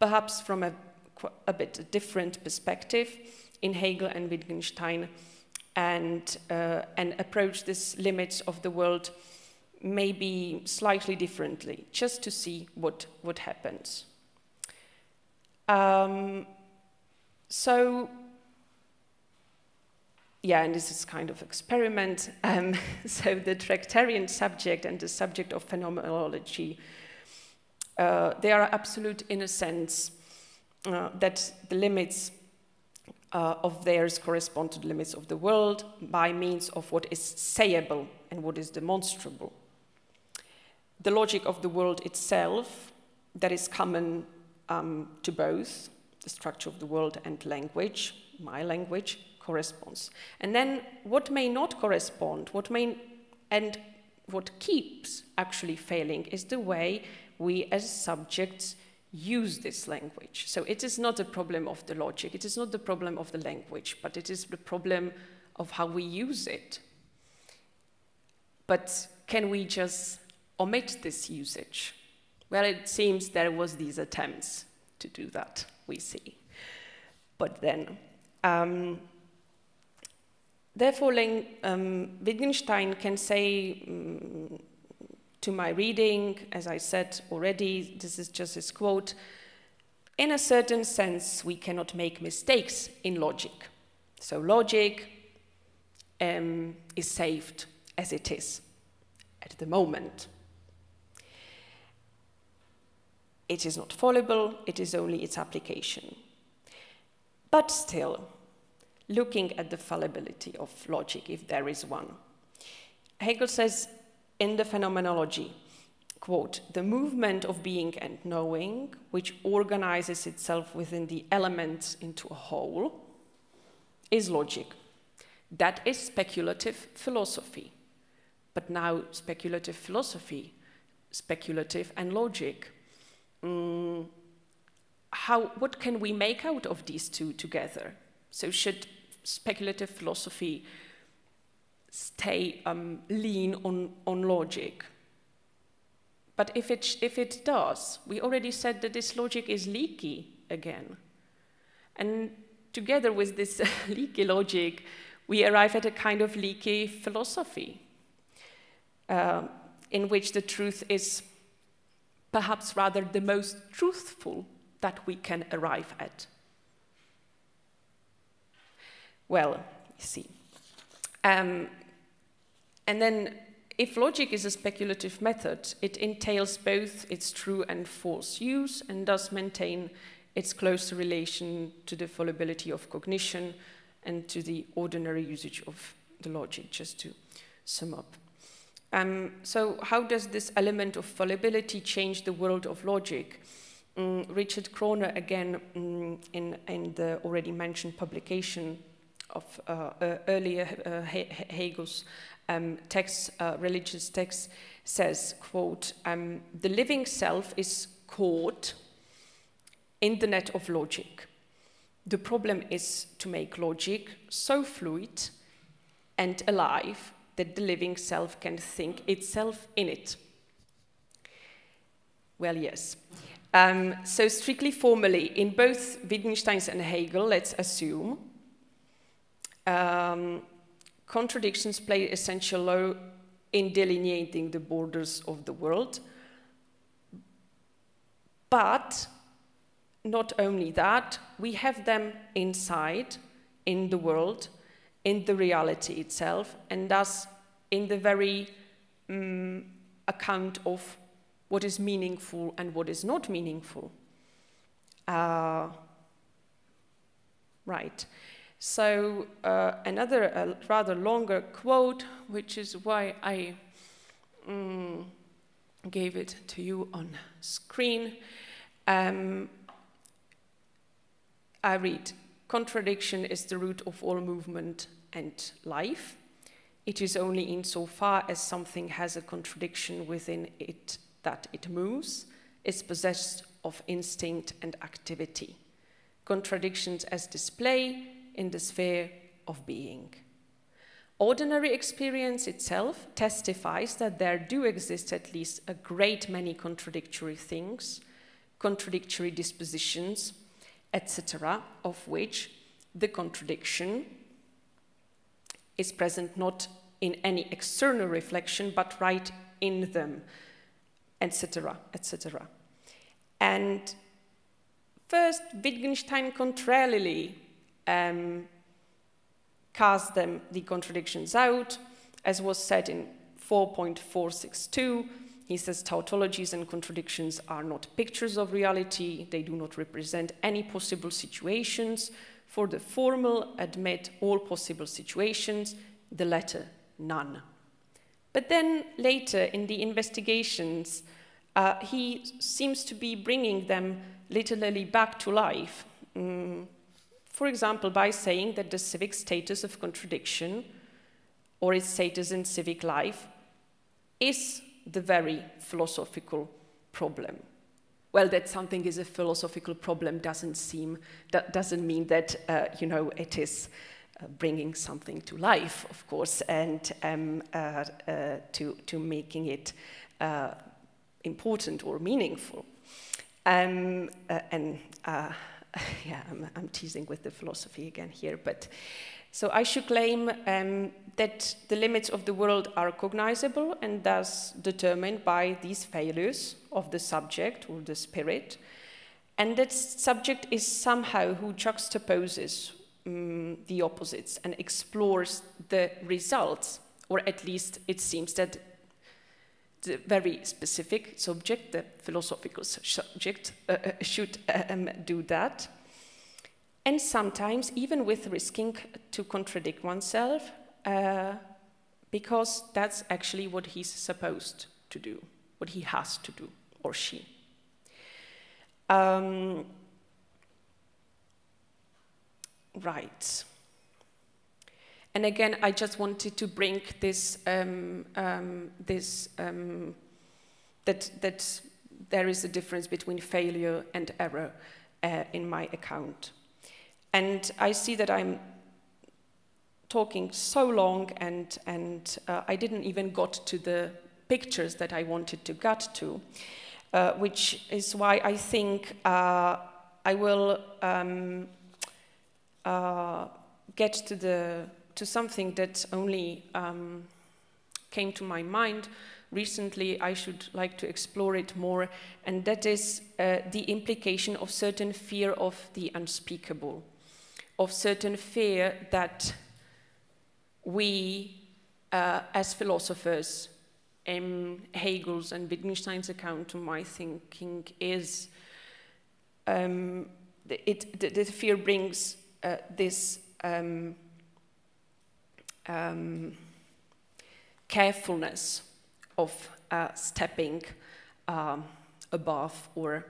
perhaps from a bit different perspective in Hegel and Wittgenstein, and approach these limits of the world maybe slightly differently, just to see what happens. So, yeah, and this is kind of experiment. So the Tractarian subject and the subject of phenomenology, they are absolute in a sense that the limits of theirs correspond to the limits of the world by means of what is sayable and what is demonstrable. The logic of the world itself, that is common to both, the structure of the world and language, my language, corresponds. And then what may not correspond, and what keeps actually failing is the way we as subjects use this language. So it is not a problem of the logic, it is not the problem of the language, but it is the problem of how we use it. But can we just omit this usage? Well, it seems there was these attempts to do that, we see. But then, therefore, Wittgenstein can say to my reading, as I said already, this is just his quote, in a certain sense, we cannot make mistakes in logic. So logic is saved as it is at the moment. It is not fallible, it is only its application. But still, looking at the fallibility of logic, if there is one, Hegel says in the Phenomenology, quote, the movement of being and knowing, which organizes itself within the elements into a whole, is logic. That is speculative philosophy. But now speculative philosophy, speculative and logic, what can we make out of these two together? So should speculative philosophy stay lean on logic? But if it does, we already said that this logic is leaky again. And together with this leaky logic, we arrive at a kind of leaky philosophy in which the truth is perhaps rather the most truthful that we can arrive at. Well, you see. And then, if logic is a speculative method, it entails both its true and false use and does maintain its closer relation to the fallibility of cognition and to the ordinary usage of the logic, just to sum up. So how does this element of fallibility change the world of logic? Richard Kroner, again, in the already mentioned publication of earlier Hegel's text, religious text, says, quote, the living self is caught in the net of logic. The problem is to make logic so fluid and alive that the living self can think itself in it. Well, yes. So strictly formally, in both Wittgenstein's and Hegel, let's assume, contradictions play an essential role in delineating the borders of the world. But not only that, we have them inside, in the world, in the reality itself, and thus in the very account of what is meaningful and what is not meaningful. Right. So another rather longer quote, which is why I gave it to you on screen. I read, "Contradiction is the root of all movement and life. It is only insofar as something has a contradiction within it that it moves, is possessed of instinct and activity. Contradictions as display in the sphere of being. Ordinary experience itself testifies that there do exist at least a great many contradictory things, contradictory dispositions, etc., of which the contradiction is present not in any external reflection, but right in them, etc., etc. And first, Wittgenstein contrarily cast the contradictions out, as was said in 4.462. He says tautologies and contradictions are not pictures of reality. They do not represent any possible situations. For the formal admit all possible situations, the latter none. But then later in the investigations, he seems to be bringing them literally back to life. For example, by saying that the civic status of contradiction, or its status in civic life, is the very philosophical problem. Well, that something is a philosophical problem doesn't mean that it is bringing something to life, of course, and to making it important or meaningful. Yeah, I'm teasing with the philosophy again here, but so I should claim that the limits of the world are cognizable and thus determined by these failures of the subject or the spirit, and that subject is somehow who juxtaposes the opposites and explores the results, or at least it seems that the very specific subject, the philosophical subject, should do that. And sometimes even with risking to contradict oneself, because that's actually what he's supposed to do, what he has to do, or she. Right. And again, I just wanted to bring this, that there is a difference between failure and error in my account. And I see that I'm talking so long and I didn't even got to the pictures that I wanted to get to, which is why I think I will get to something that only came to my mind recently. I should like to explore it more, and that is the implication of certain fear of the unspeakable, of certain fear that we, as philosophers, in Hegel's and Wittgenstein's account to my thinking is, the fear brings this carefulness of stepping above or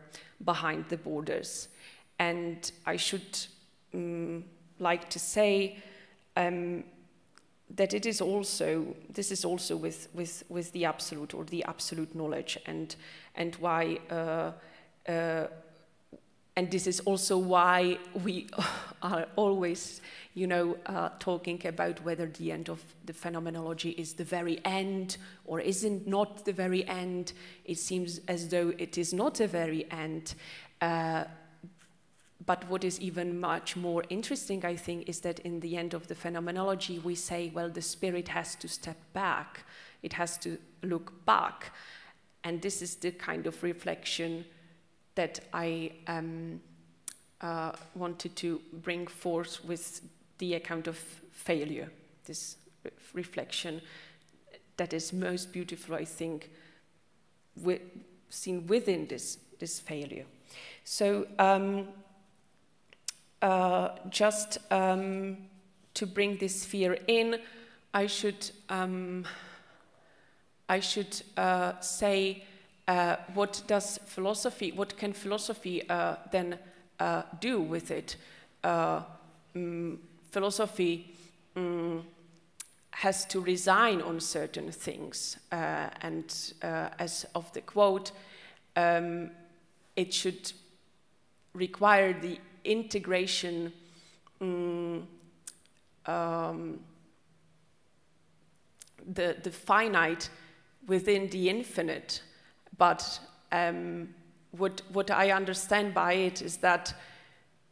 behind the borders. And I should like to say that it is also, this is also with the absolute or the absolute knowledge, and why and this is also why we are always, you know, talking about whether the end of the phenomenology is the very end or isn't not the very end. It seems as though it is not the very end. But what is even much more interesting, I think, is that in the end of the phenomenology, we say, well, the spirit has to step back. It has to look back. And this is the kind of reflection that I wanted to bring forth with the account of failure, this reflection that is most beautiful, I think, seen within this failure. So just to bring this fear in, I should say what can philosophy then do with it? Philosophy has to resign on certain things, and as of the quote, it should require the integration the finite within the infinite, but what I understand by it is that,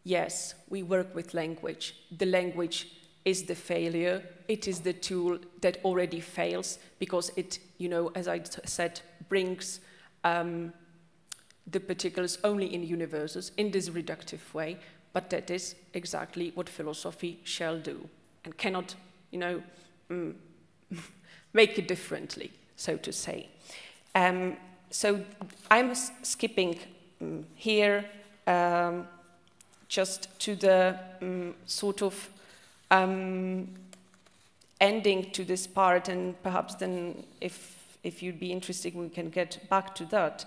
yes, we work with language. The language is the failure. It is the tool that already fails because it, you know, as I said, brings the particulars only in universals in this reductive way, but that is exactly what philosophy shall do and cannot, you know, make it differently, so to say. So I'm skipping here just to the sort of ending to this part, and perhaps then if you'd be interested, we can get back to that.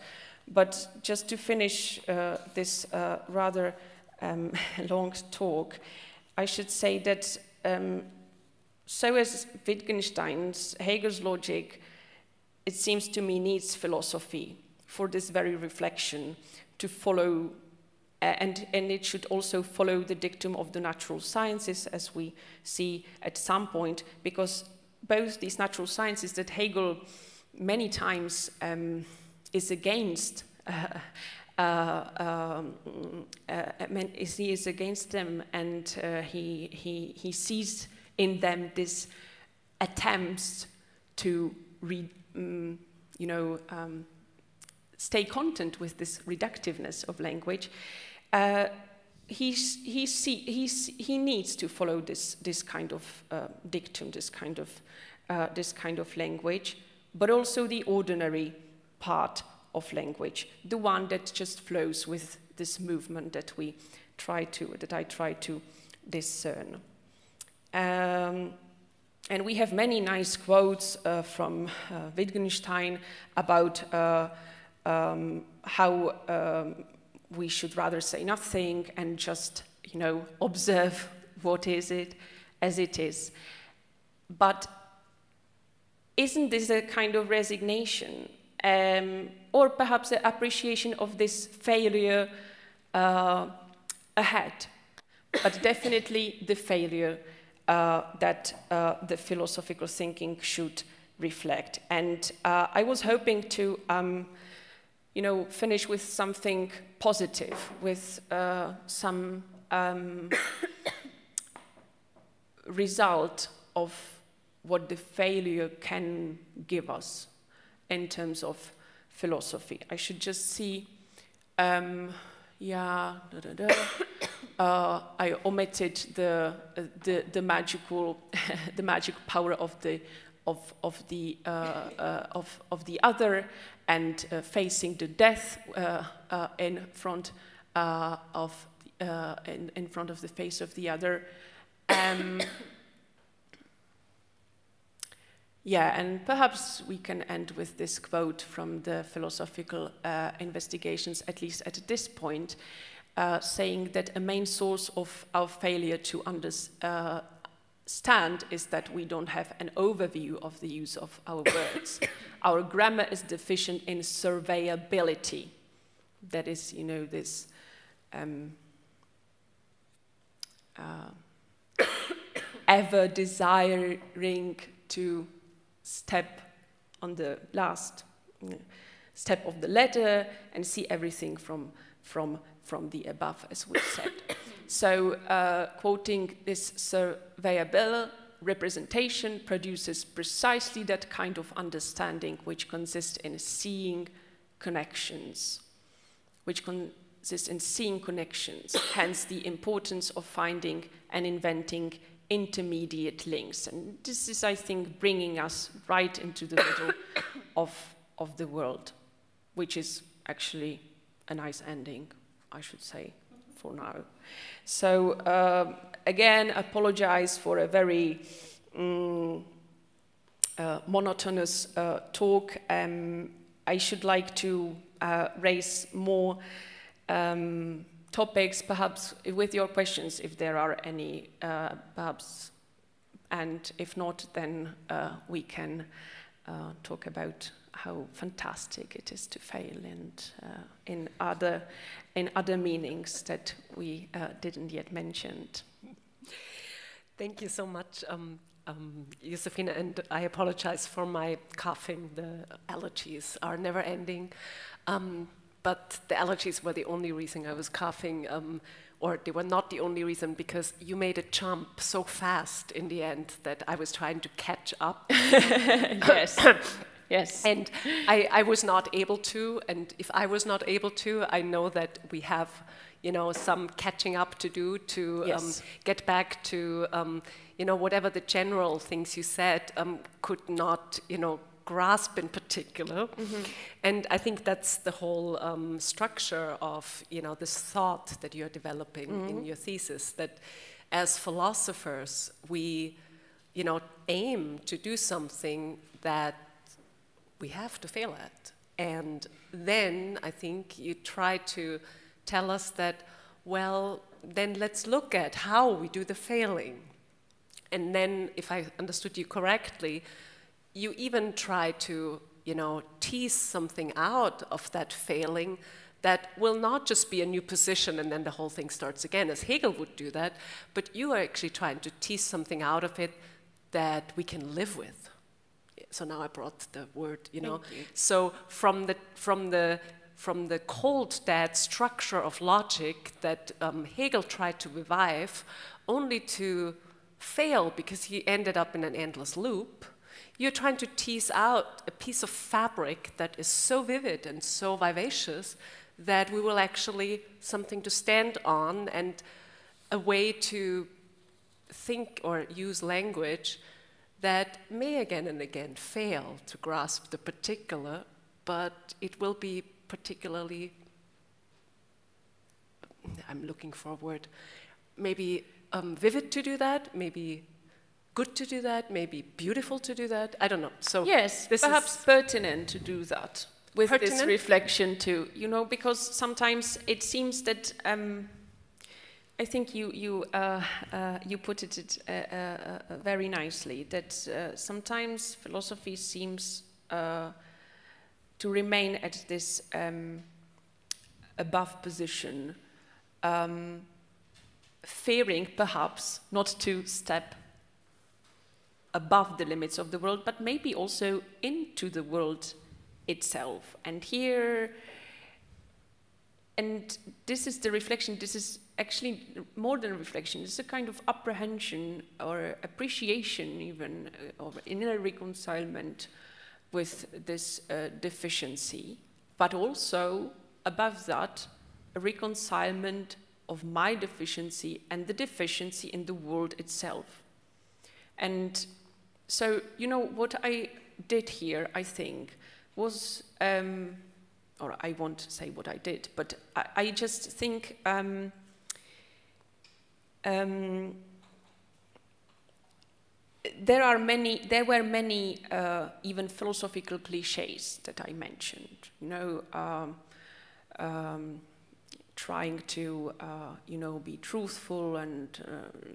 But just to finish this rather long talk, I should say that so as Wittgenstein's, Hegel's logic, it seems to me, needs philosophy for this very reflection to follow, and it should also follow the dictum of the natural sciences, as we see at some point, because both these natural sciences that Hegel many times is against, he is against them, and he sees in them this attempts to stay content with this reductiveness of language. He needs to follow this kind of dictum, this kind of language, but also the ordinary part of language, the one that just flows with this movement that I try to discern. And we have many nice quotes from Wittgenstein about how we should rather say nothing and just, you know, observe what is it as it is. But isn't this a kind of resignation, or perhaps an appreciation of this failure ahead? But definitely the failure that the philosophical thinking should reflect. And I was hoping to, you know, finish with something positive, with some result of what the failure can give us in terms of philosophy. I should just see, I omitted the magical the magic power of the other, and facing the death in front of the face of the other. Yeah, and perhaps we can end with this quote from the philosophical investigations, at least at this point, saying that a main source of our failure to understand is that we don't have an overview of the use of our words. Our grammar is deficient in surveyability. That is, you know, this ever desiring to step on the last step of the ladder and see everything from the above, as we said. So, quoting this surveyable representation produces precisely that kind of understanding which consists in seeing connections, hence the importance of finding and inventing intermediate links. And this is, I think, bringing us right into the middle of the world, which is actually a nice ending, I should say, for now. So, again, apologize for a very monotonous talk. I should like to raise more topics, perhaps with your questions, if there are any, perhaps, and if not, then we can talk about how fantastic it is to fail, and in other meanings that we didn't yet mention. Thank you so much, Josefina, and I apologize for my coughing. The allergies are never ending. But the allergies were the only reason I was coughing, or they were not the only reason, because you made a jump so fast in the end that I was trying to catch up. Yes. Yes. And I was not able to, and if I was not able to, I know that we have, you know, some catching up to do to yes. Get back to, you know, whatever the general things you said could not, you know, grasp in particular. Mm-hmm. And I think that's the whole structure of, you know, this thought that you're developing mm-hmm. in your thesis, that as philosophers, we, you know, aim to do something that we have to fail at. And then I think you try to tell us that, well, then let's look at how we do the failing. And then, if I understood you correctly, you even try to, you know, tease something out of that failing that will not just be a new position and then the whole thing starts again, as Hegel would do that, but you are actually trying to tease something out of it that we can live with. So now I brought the word, you know. Thank you. So from the cold, dead structure of logic that Hegel tried to revive, only to fail because he ended up in an endless loop, you're trying to tease out a piece of fabric that is so vivid and so vivacious that we will actually something to stand on and a way to think or use language that may again and again fail to grasp the particular, but it will be particularly, I'm looking for a word, maybe vivid to do that, maybe good to do that, maybe beautiful to do that, I don't know. So yes, this perhaps is pertinent to do that with pertinent? This reflection too, you know, because sometimes it seems that I think you put it very nicely, that sometimes philosophy seems to remain at this above position, fearing perhaps not to step above the limits of the world, but maybe also into the world itself. And here, and this is the reflection, this is actually more than a reflection, it's a kind of apprehension or appreciation even of inner reconcilement with this deficiency, but also above that, a reconcilement of my deficiency and the deficiency in the world itself. And so, you know, what I did here, I think, was, or I won't say what I did, but I just think there were many even philosophical cliches that I mentioned, you know, trying to, you know, be truthful and,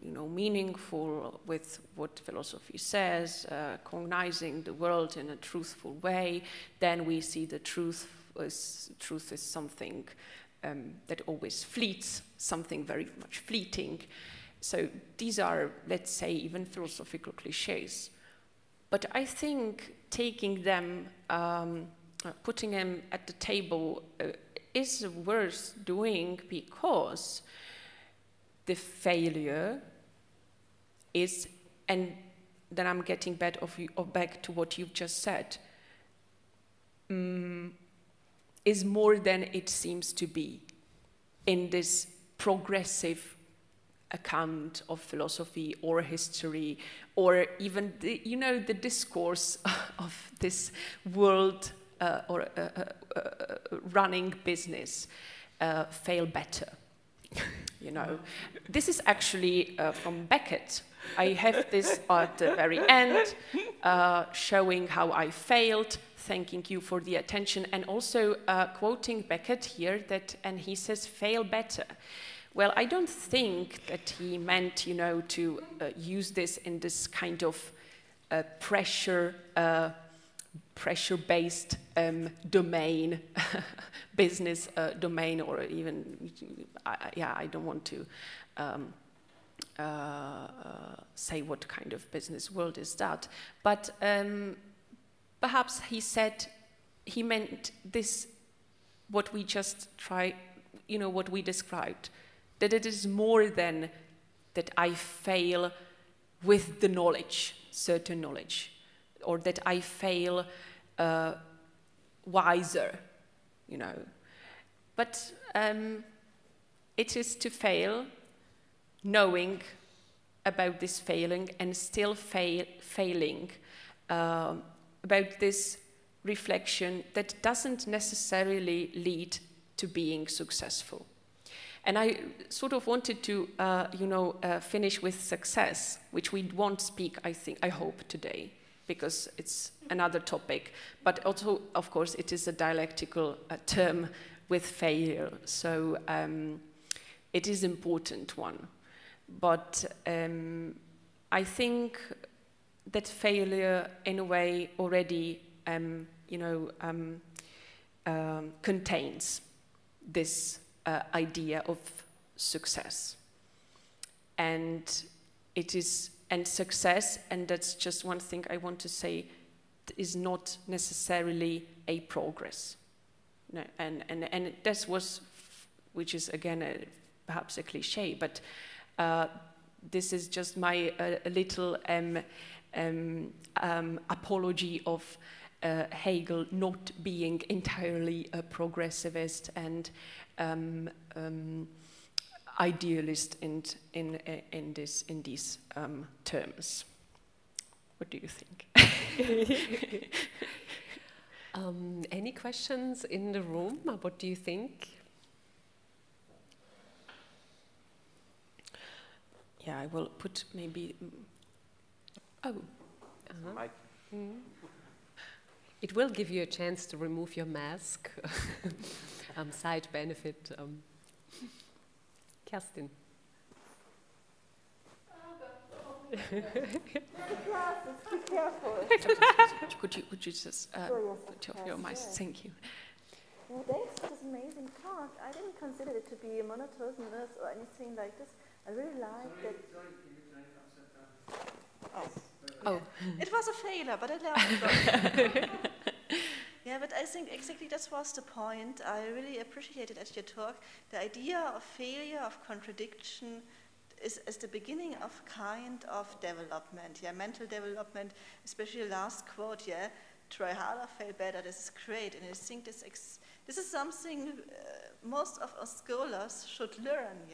you know, meaningful with what philosophy says, cognizing the world in a truthful way. Then we see the truth is something that always fleets, something very much fleeting. So these are, let's say, even philosophical cliches. But I think taking them, putting them at the table is worth doing, because the failure is, and then I'm getting back to what you've just said, is more than it seems to be in this progressive account of philosophy or history, or even the discourse of this world or running business. Fail better. This is actually from Beckett. I have this at the very end, showing how I failed, thanking you for the attention, and also quoting Beckett here, and he says, fail better. Well, I don't think that he meant, to use this in this kind of pressure-based domain, business domain, or even, I don't want to say what kind of business world is that. But perhaps he meant this, what we just what we described, that it is more than that I fail with the knowledge, certain knowledge, or that I fail wiser, But it is to fail, knowing about this failing and still failing, about this reflection that doesn't necessarily lead to being successful. And I sort of wanted to, finish with success, which we won't speak, I hope, today, because it's another topic. But also, of course, it is a dialectical term with failure, so it is an important one. But I think that failure, in a way, already, contains this idea of success. And success, and that's just one thing I want to say, is not necessarily a progress. No, and this was, which is again perhaps a cliche, but this is just my little apology of Hegel not being entirely a progressivist and idealist in these terms. What do you think? Any questions in the room? What do you think? Yeah, I will put maybe. It will give you a chance to remove your mask. Side benefit. Kerstin. Be careful. Could you just put off your mask? Thank you. Well, thanks for this amazing talk. I didn't consider it to be monotonous or anything like this. I really liked it. Oh. It was a failure, but I learned it. Yeah, but I think exactly that was the point. I really appreciated at your talk the idea of failure, of contradiction, is the beginning of kind of development, mental development, especially the last quote, try harder, fail better, this is great. And I think this is something most of us scholars should learn,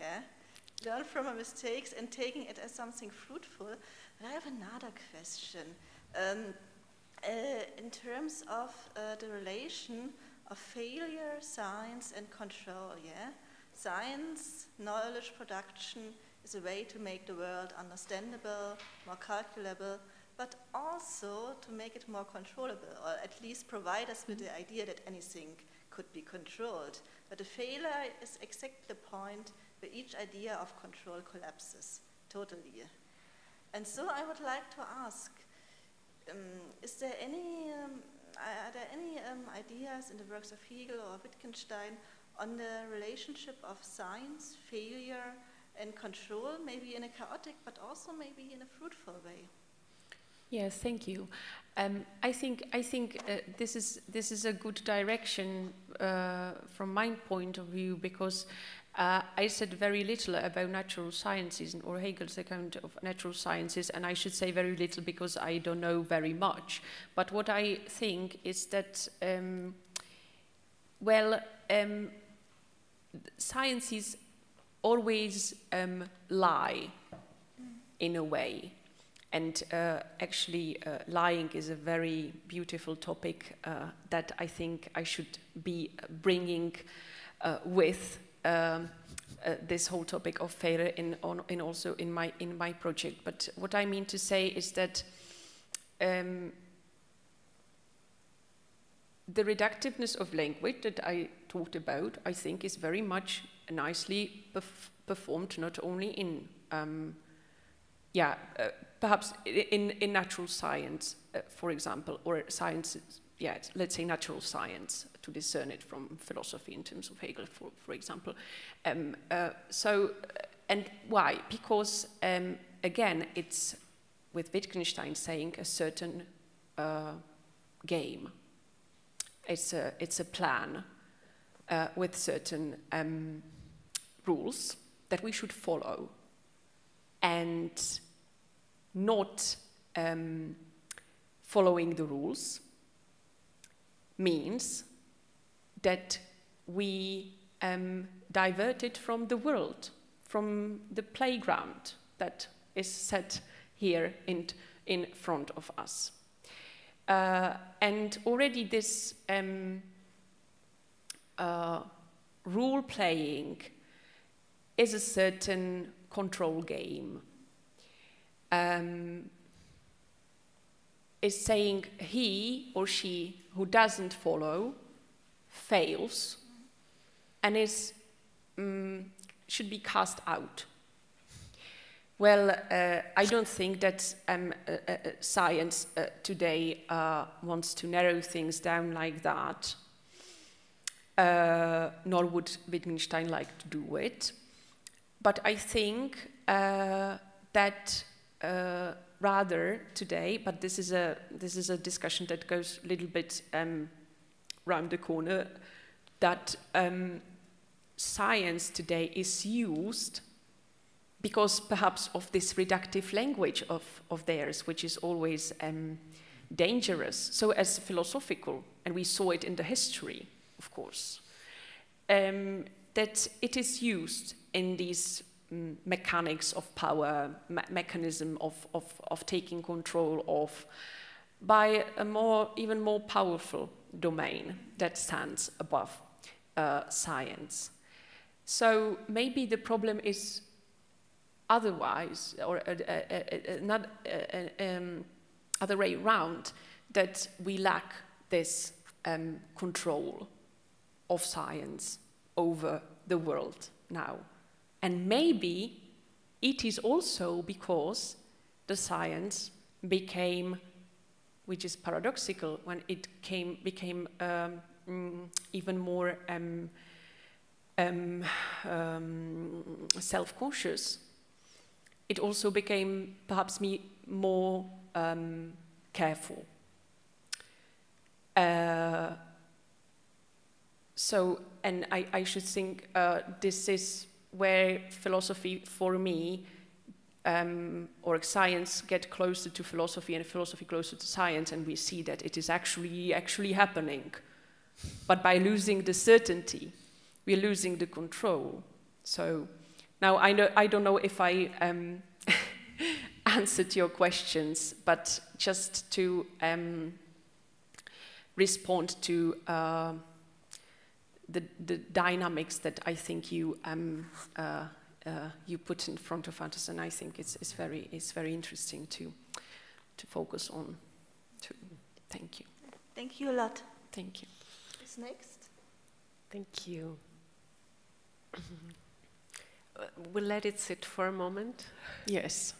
learn from our mistakes and taking it as something fruitful. But I have another question. In terms of the relation of failure, science, and control, Science, knowledge production, is a way to make the world understandable, more calculable, but also to make it more controllable, or at least provide us with the idea that anything could be controlled. But the failure is exactly the point where each idea of control collapses, totally. And so I would like to ask, are there any ideas in the works of Hegel or Wittgenstein on the relationship of science, failure, and control, maybe in a chaotic, but also maybe in a fruitful way. Yes, thank you. I think this is a good direction from my point of view, because I said very little about natural sciences or Hegel's account of natural sciences, and I should say very little because I don't know very much. But what I think is that, sciences always lie in a way. And actually, lying is a very beautiful topic that I think I should be bringing with this whole topic of failure in also in my project. But what I mean to say is that the reductiveness of language that I talked about, I think, is very much nicely performed, not only in perhaps in natural science, for example, or sciences, let's say natural science, to discern it from philosophy in terms of Hegel, for example. And why? Because, again, it's, with Wittgenstein saying, a certain game. It's a plan with certain rules that we should follow. And not following the rules means that we diverted from the world, from the playground that is set here in front of us. And already this rule playing is a certain control game. Is saying he or she who doesn't follow fails and is should be cast out. Well, I don't think that science today wants to narrow things down like that, nor would Wittgenstein like to do it. But I think that rather today, but this is a discussion that goes a little bit round the corner, that science today is used because perhaps of this reductive language of theirs, which is always dangerous. So as philosophical, and we saw it in the history, of course, that it is used in these mechanics of power, mechanism of taking control of, by a even more powerful domain that stands above science. So maybe the problem is otherwise, or not other way around, that we lack this control of science over the world now. And maybe it is also because the science became, which is paradoxical, when it became even more self-conscious, it also became perhaps more careful. So, and I should think this is where philosophy, for me, or science get closer to philosophy and philosophy closer to science, and we see that it is actually happening. But by losing the certainty, we're losing the control. So now I don't know if I answered your questions, but just to respond to the dynamics that I think you put in front of us, and I think it's very interesting to focus on too. Thank you. Thank you a lot. Thank you. Who's next? Thank you. We'll let it sit for a moment. Yes.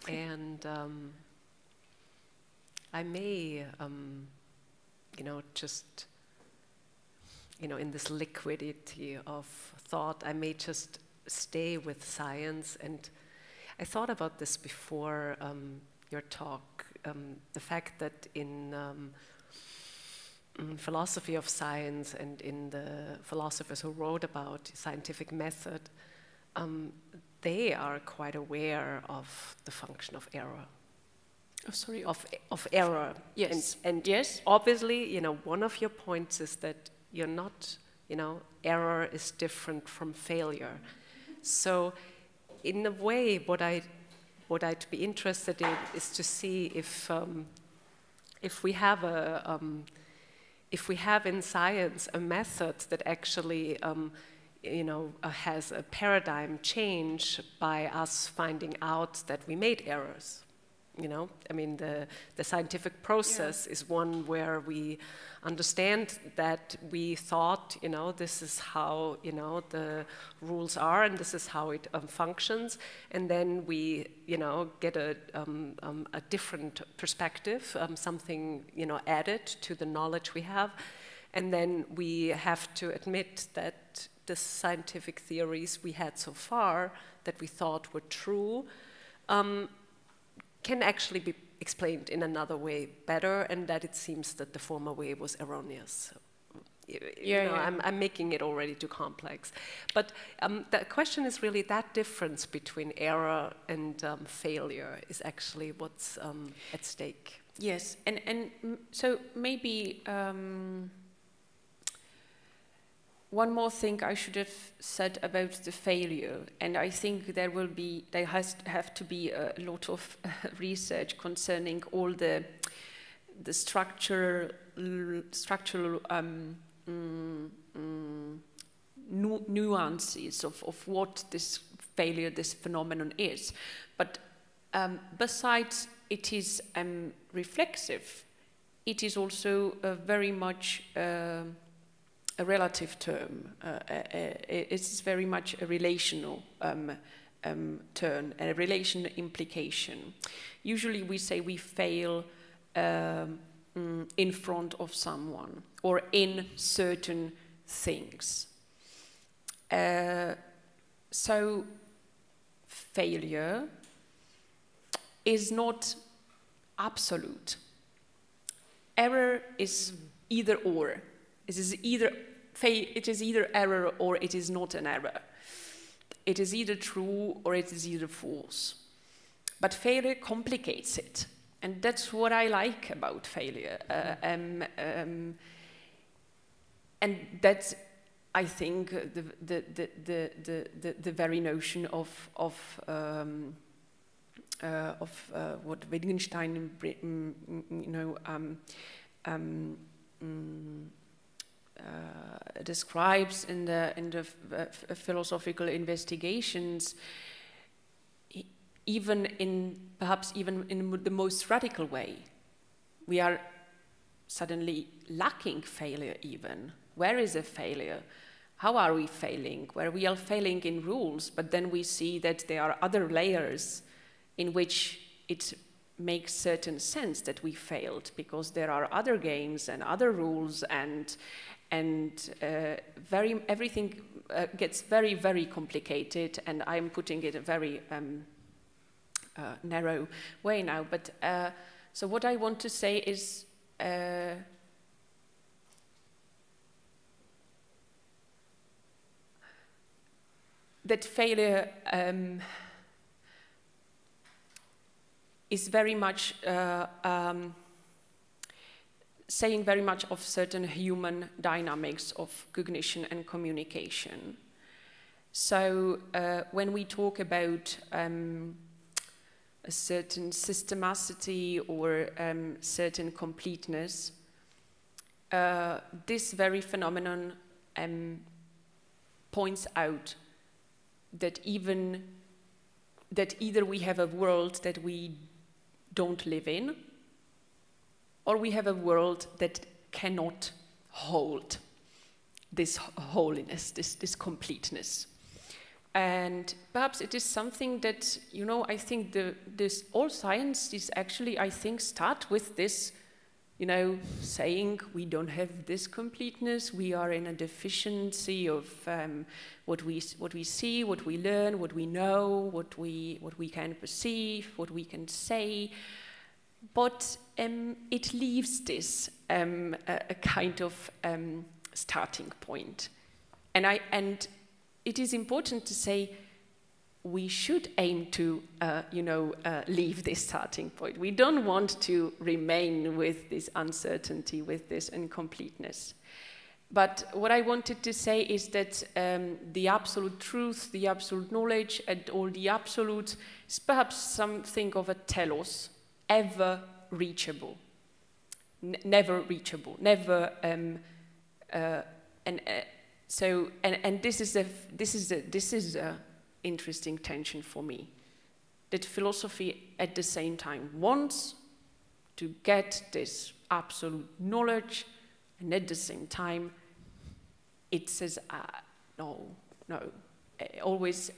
And I may, just you know, in this liquidity of thought, I may just stay with science. And I thought about this before your talk, the fact that in philosophy of science and in the philosophers who wrote about scientific method, they are quite aware of the function of error. Oh, sorry. Of error. Yes. And yes. Obviously, you know, one of your points is that you're not, you know, error is different from failure. So, in a way, what I'd be interested in is to see if we have if we have in science a method that actually, you know, has a paradigm change by us finding out that we made errors. You know, I mean, the scientific process is one where we understand that we thought, you know, this is how, you know, the rules are and this is how it functions, and then we, you know, get a different perspective, something, you know, added to the knowledge we have, and then we have to admit that the scientific theories we had so far that we thought were true can actually be explained in another way better, and that it seems that the former way was erroneous. You know, I'm making it already too complex. But the question is really that difference between error and failure is actually what's at stake. Yes, and so maybe one more thing I should have said about the failure, and I think there have to be a lot of research concerning all the structural nuances of what this failure, this phenomenon is. But besides it is reflexive, it is also very much a relative term. It's very much a relational term, a relational implication. Usually we say we fail in front of someone or in certain things. So failure is not absolute. Error is either or. It is either error or it is not an error. It is either true or it is either false. But failure complicates it, and that's what I like about failure. And that's, I think, the very notion of what Wittgenstein, describes in the philosophical investigations, perhaps even in the most radical way. We are suddenly lacking failure even. Where is a failure? How are we failing? Where we are failing in rules, but then we see that there are other layers in which it makes certain sense that we failed, because there are other games and other rules, and everything gets very, very complicated, and I'm putting it a very narrow way now. But so what I want to say is that failure is very much saying very much of certain human dynamics of cognition and communication. So when we talk about a certain systemicity or certain completeness, this very phenomenon points out that either we have a world that we don't live in, or we have a world that cannot hold this holiness, this completeness. And perhaps it is something that, I think all science is actually, I think, start with this you know, saying we don't have this completeness, we are in a deficiency of what we see, what we learn, what we know, what we can perceive, what we can say. But it leaves this a kind of starting point. And it is important to say we should aim to, leave this starting point. We don't want to remain with this uncertainty, with this incompleteness. But what I wanted to say is that the absolute truth, the absolute knowledge, and all the absolute is perhaps something of a telos, ever reachable, never reachable, never. And this is a interesting tension for me, that philosophy at the same time wants to get this absolute knowledge, and at the same time it says no, always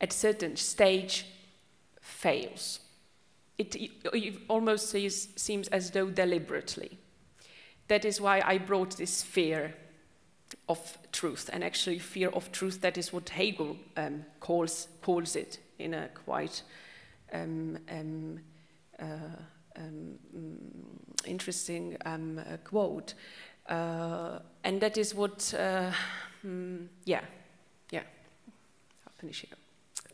at certain stage fails. It almost seems as though deliberately. That is why I brought this fear of truth, and actually fear of truth, that is what Hegel calls it in a quite interesting quote. And that is what, I'll finish here.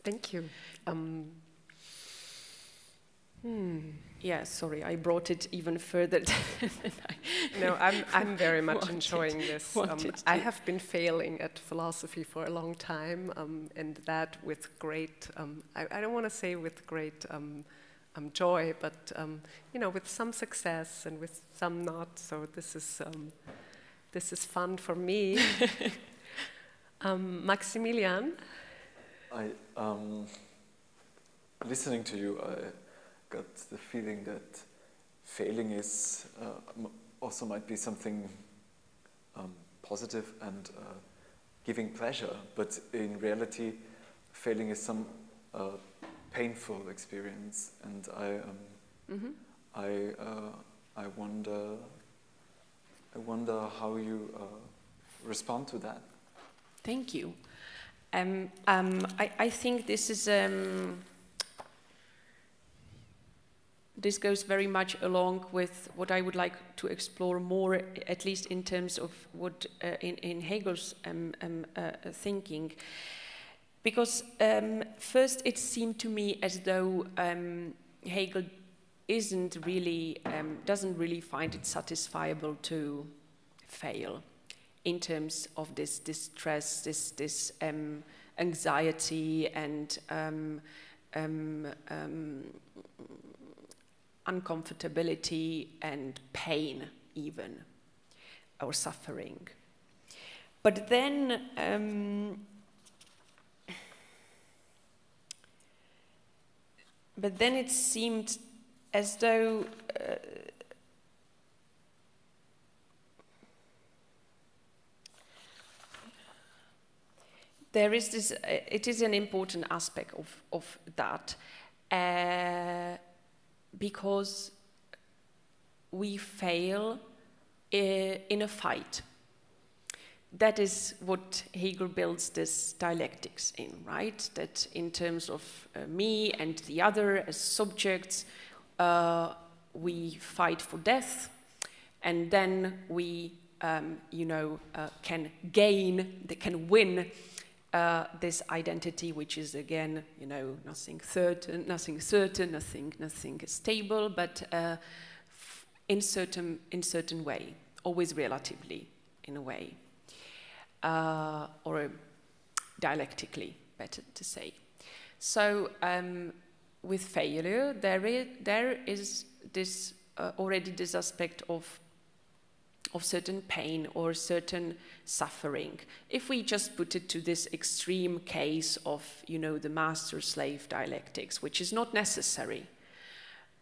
Thank you. Yeah, sorry, I brought it even further than No, I'm very much enjoying this. I have been failing at philosophy for a long time, and that with great, I don't want to say with great joy, but with some success and with some not. So this is fun for me. Maximilian? Listening to you, I got the feeling that failing is also might be something positive and giving pleasure, but in reality, failing is some painful experience, and I wonder how you respond to that. Thank you. I think this is. This goes very much along with what I would like to explore more, at least in terms of what in Hegel's thinking. Because first it seemed to me as though Hegel doesn't really find it satisfiable to fail in terms of this distress, this anxiety and uncomfortability and pain even, or suffering. But then it seemed as though there is this, it is an important aspect of that, because we fail in a fight. That is what Hegel builds this dialectics in, right? That in terms of me and the other as subjects, we fight for death, and then we, can win this identity, which is again, nothing certain, nothing stable, but in certain way, always relatively, in a way, or dialectically, better to say. So with failure, there is this already this aspect of certain pain or certain suffering. If we just put it to this extreme case of, the master-slave dialectics, which is not necessary,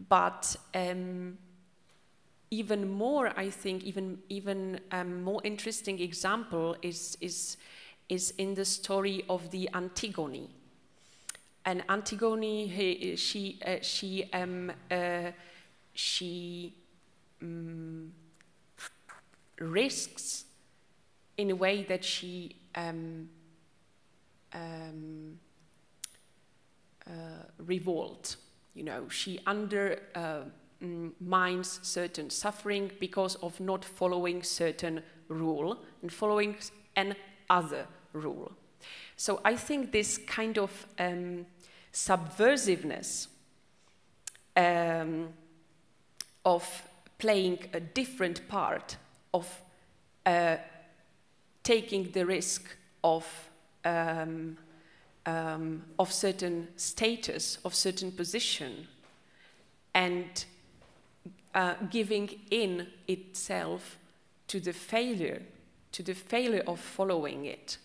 but even more, I think, even more interesting example is in the story of the Antigone. And Antigone, she risks in a way that she revolt. You know, she undermines certain suffering because of not following certain rule and following an other rule. So I think this kind of subversiveness of playing a different part, of taking the risk of certain status, of certain position, and giving in itself to the failure of following it.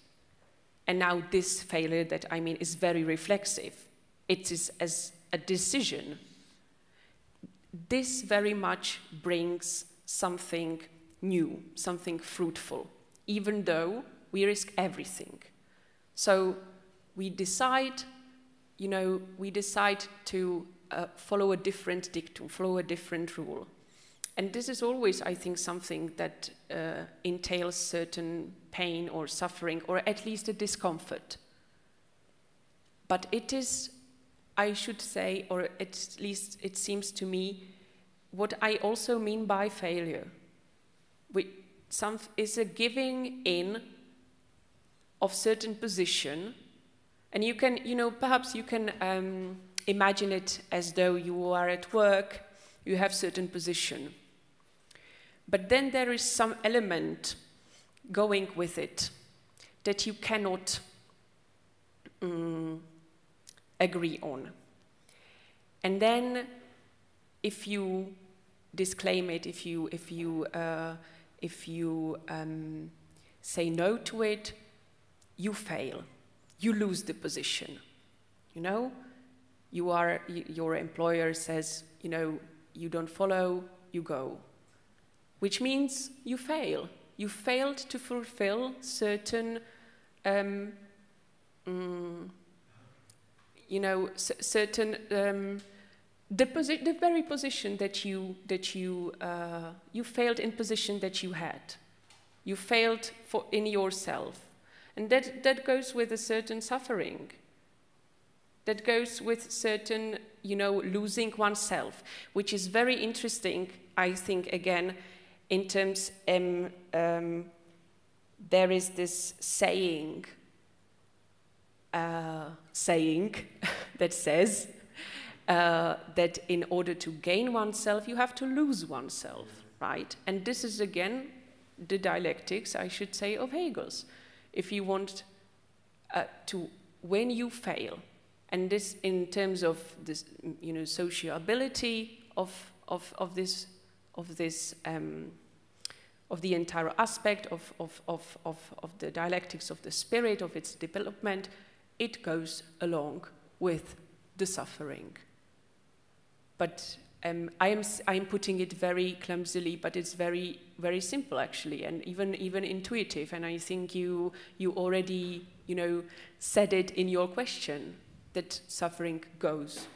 And now this failure that I mean is very reflexive. It is as a decision. This very much brings something new, something fruitful, even though we risk everything. So we decide, you know, we decide to follow a different dictum, follow a different rule. And this is always, I think, something that entails certain pain or suffering, or at least a discomfort. But it is, I should say, or at least it seems to me, what I also mean by failure. Is a giving in of certain position, and you can, you know, perhaps you can imagine it as though you are at work, you have certain position. But then there is some element going with it that you cannot agree on. And then if you disclaim it, if you say no to it, you fail. You lose the position. You know, your employer says, you know, you don't follow, you go. Which means you fail. You failed to fulfill certain, you know, certain the very position that you failed in position that you had. You failed in yourself, and that goes with a certain suffering. That goes with certain, you know, losing oneself, which is very interesting. I think again, in terms, there is this saying that says that in order to gain oneself, you have to lose oneself, right? And this is again the dialectics, I should say, of Hegel's. If you want to, when you fail, and this in terms of this, you know, sociability of the entire aspect of the dialectics of the spirit, of its development, it goes along with the suffering. But I'm putting it very clumsily, but it's very, very simple actually, and even intuitive. And I think you already, you know, said it in your question, that suffering goes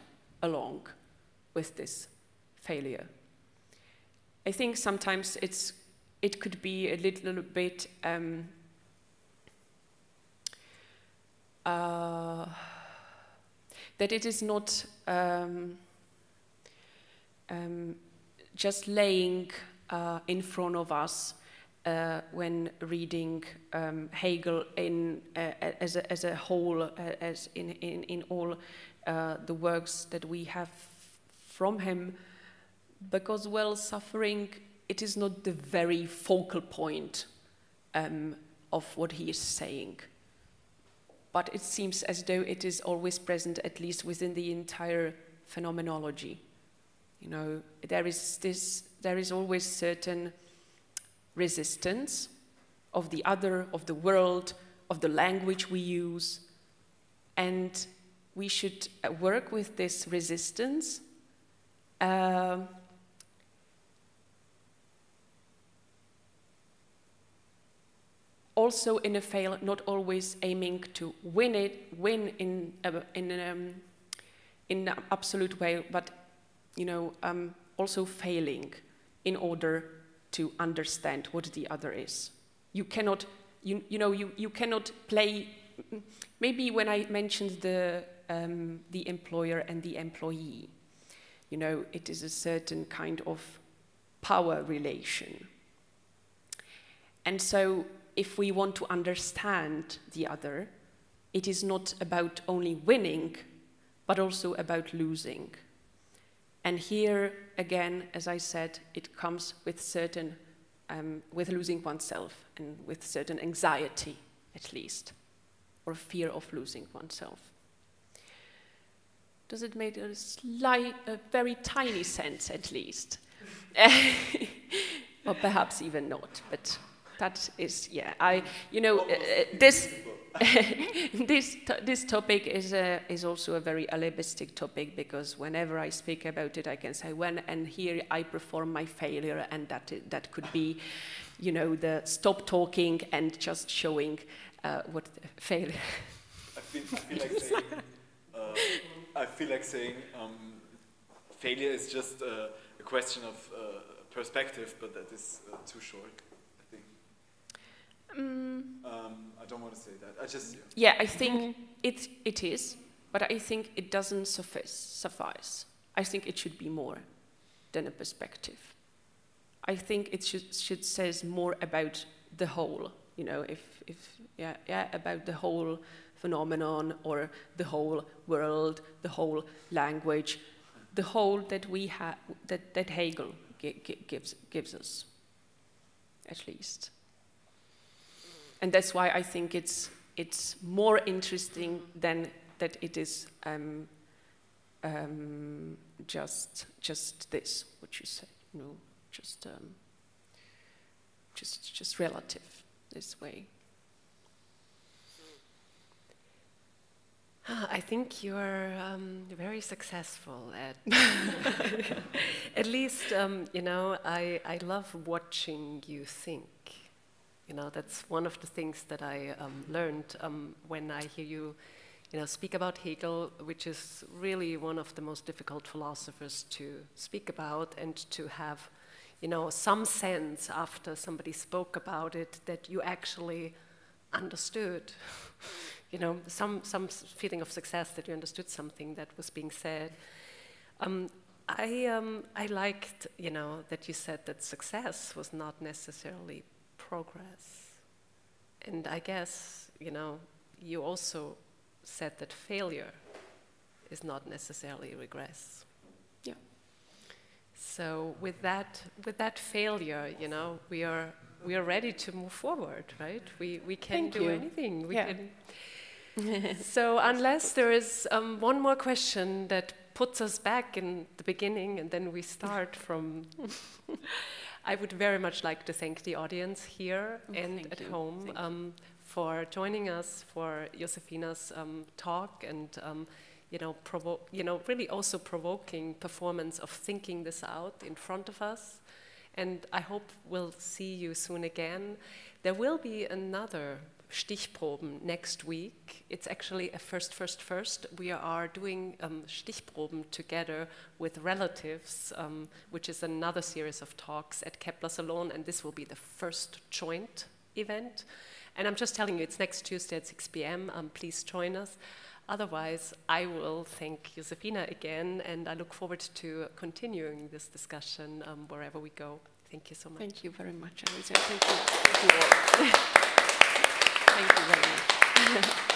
along with this failure. I think sometimes it could be a little bit that it is not just laying in front of us when reading Hegel as a whole, as in all the works that we have from him, because, well, suffering, it is not the very focal point of what he is saying. But it seems as though it is always present, at least within the entire phenomenology. You know, there is always certain resistance of the other, of the world, of the language we use, and we should work with this resistance also in a fail, not always aiming to win in an absolute way, but, you know, also failing in order to understand what the other is. You cannot, you cannot play. Maybe when I mentioned the employer and the employee, it is a certain kind of power relation. And so if we want to understand the other, it is not about only winning, but also about losing. And here, again, as I said, it comes with certain, with losing oneself and with certain anxiety, at least, or fear of losing oneself. Does it make a very tiny sense, at least? Or perhaps even not, but that is, yeah, this topic is also a very alibistic topic, because whenever I speak about it, I can say when and here I perform my failure, and that could be, the stop talking and just showing what failure. I feel like saying failure is just a question of perspective, but that is too short. I don't want to say that. I think it is, but I think it doesn't suffice. I think it should be more than a perspective. I think it should says more about the whole. About the whole phenomenon, or the whole world, the whole language, the whole that we have, that Hegel gives us, at least. And that's why I think it's more interesting than that it is just this, what you said, just relative this way. I think you're very successful at, at least, I love watching you think. That's one of the things that I learned when I hear you, speak about Hegel, which is really one of the most difficult philosophers to speak about, and to have, some sense after somebody spoke about it that you actually understood. Some feeling of success that you understood something that was being said. I liked, that you said that success was not necessarily progress. And I guess, you also said that failure is not necessarily regress. Yeah. So with that failure, we are ready to move forward, right? We can do anything. We can. So unless there is one more question that puts us back in the beginning, and then we start from. I would very much like to thank the audience here and at home for joining us for Josefina's talk, and really also provoking performance of thinking this out in front of us. And I hope we'll see you soon again. There will be another Stichproben next week. It's actually a first. We are doing Stichproben together with relatives, which is another series of talks at Kepler Salon, and this will be the first joint event. And I'm just telling you, it's next Tuesday at 6 p.m. Please join us. Otherwise, I will thank Josefina again, and I look forward to continuing this discussion wherever we go. Thank you so much. Thank you very much, ALOISIA. Thank you all. Thank you very much.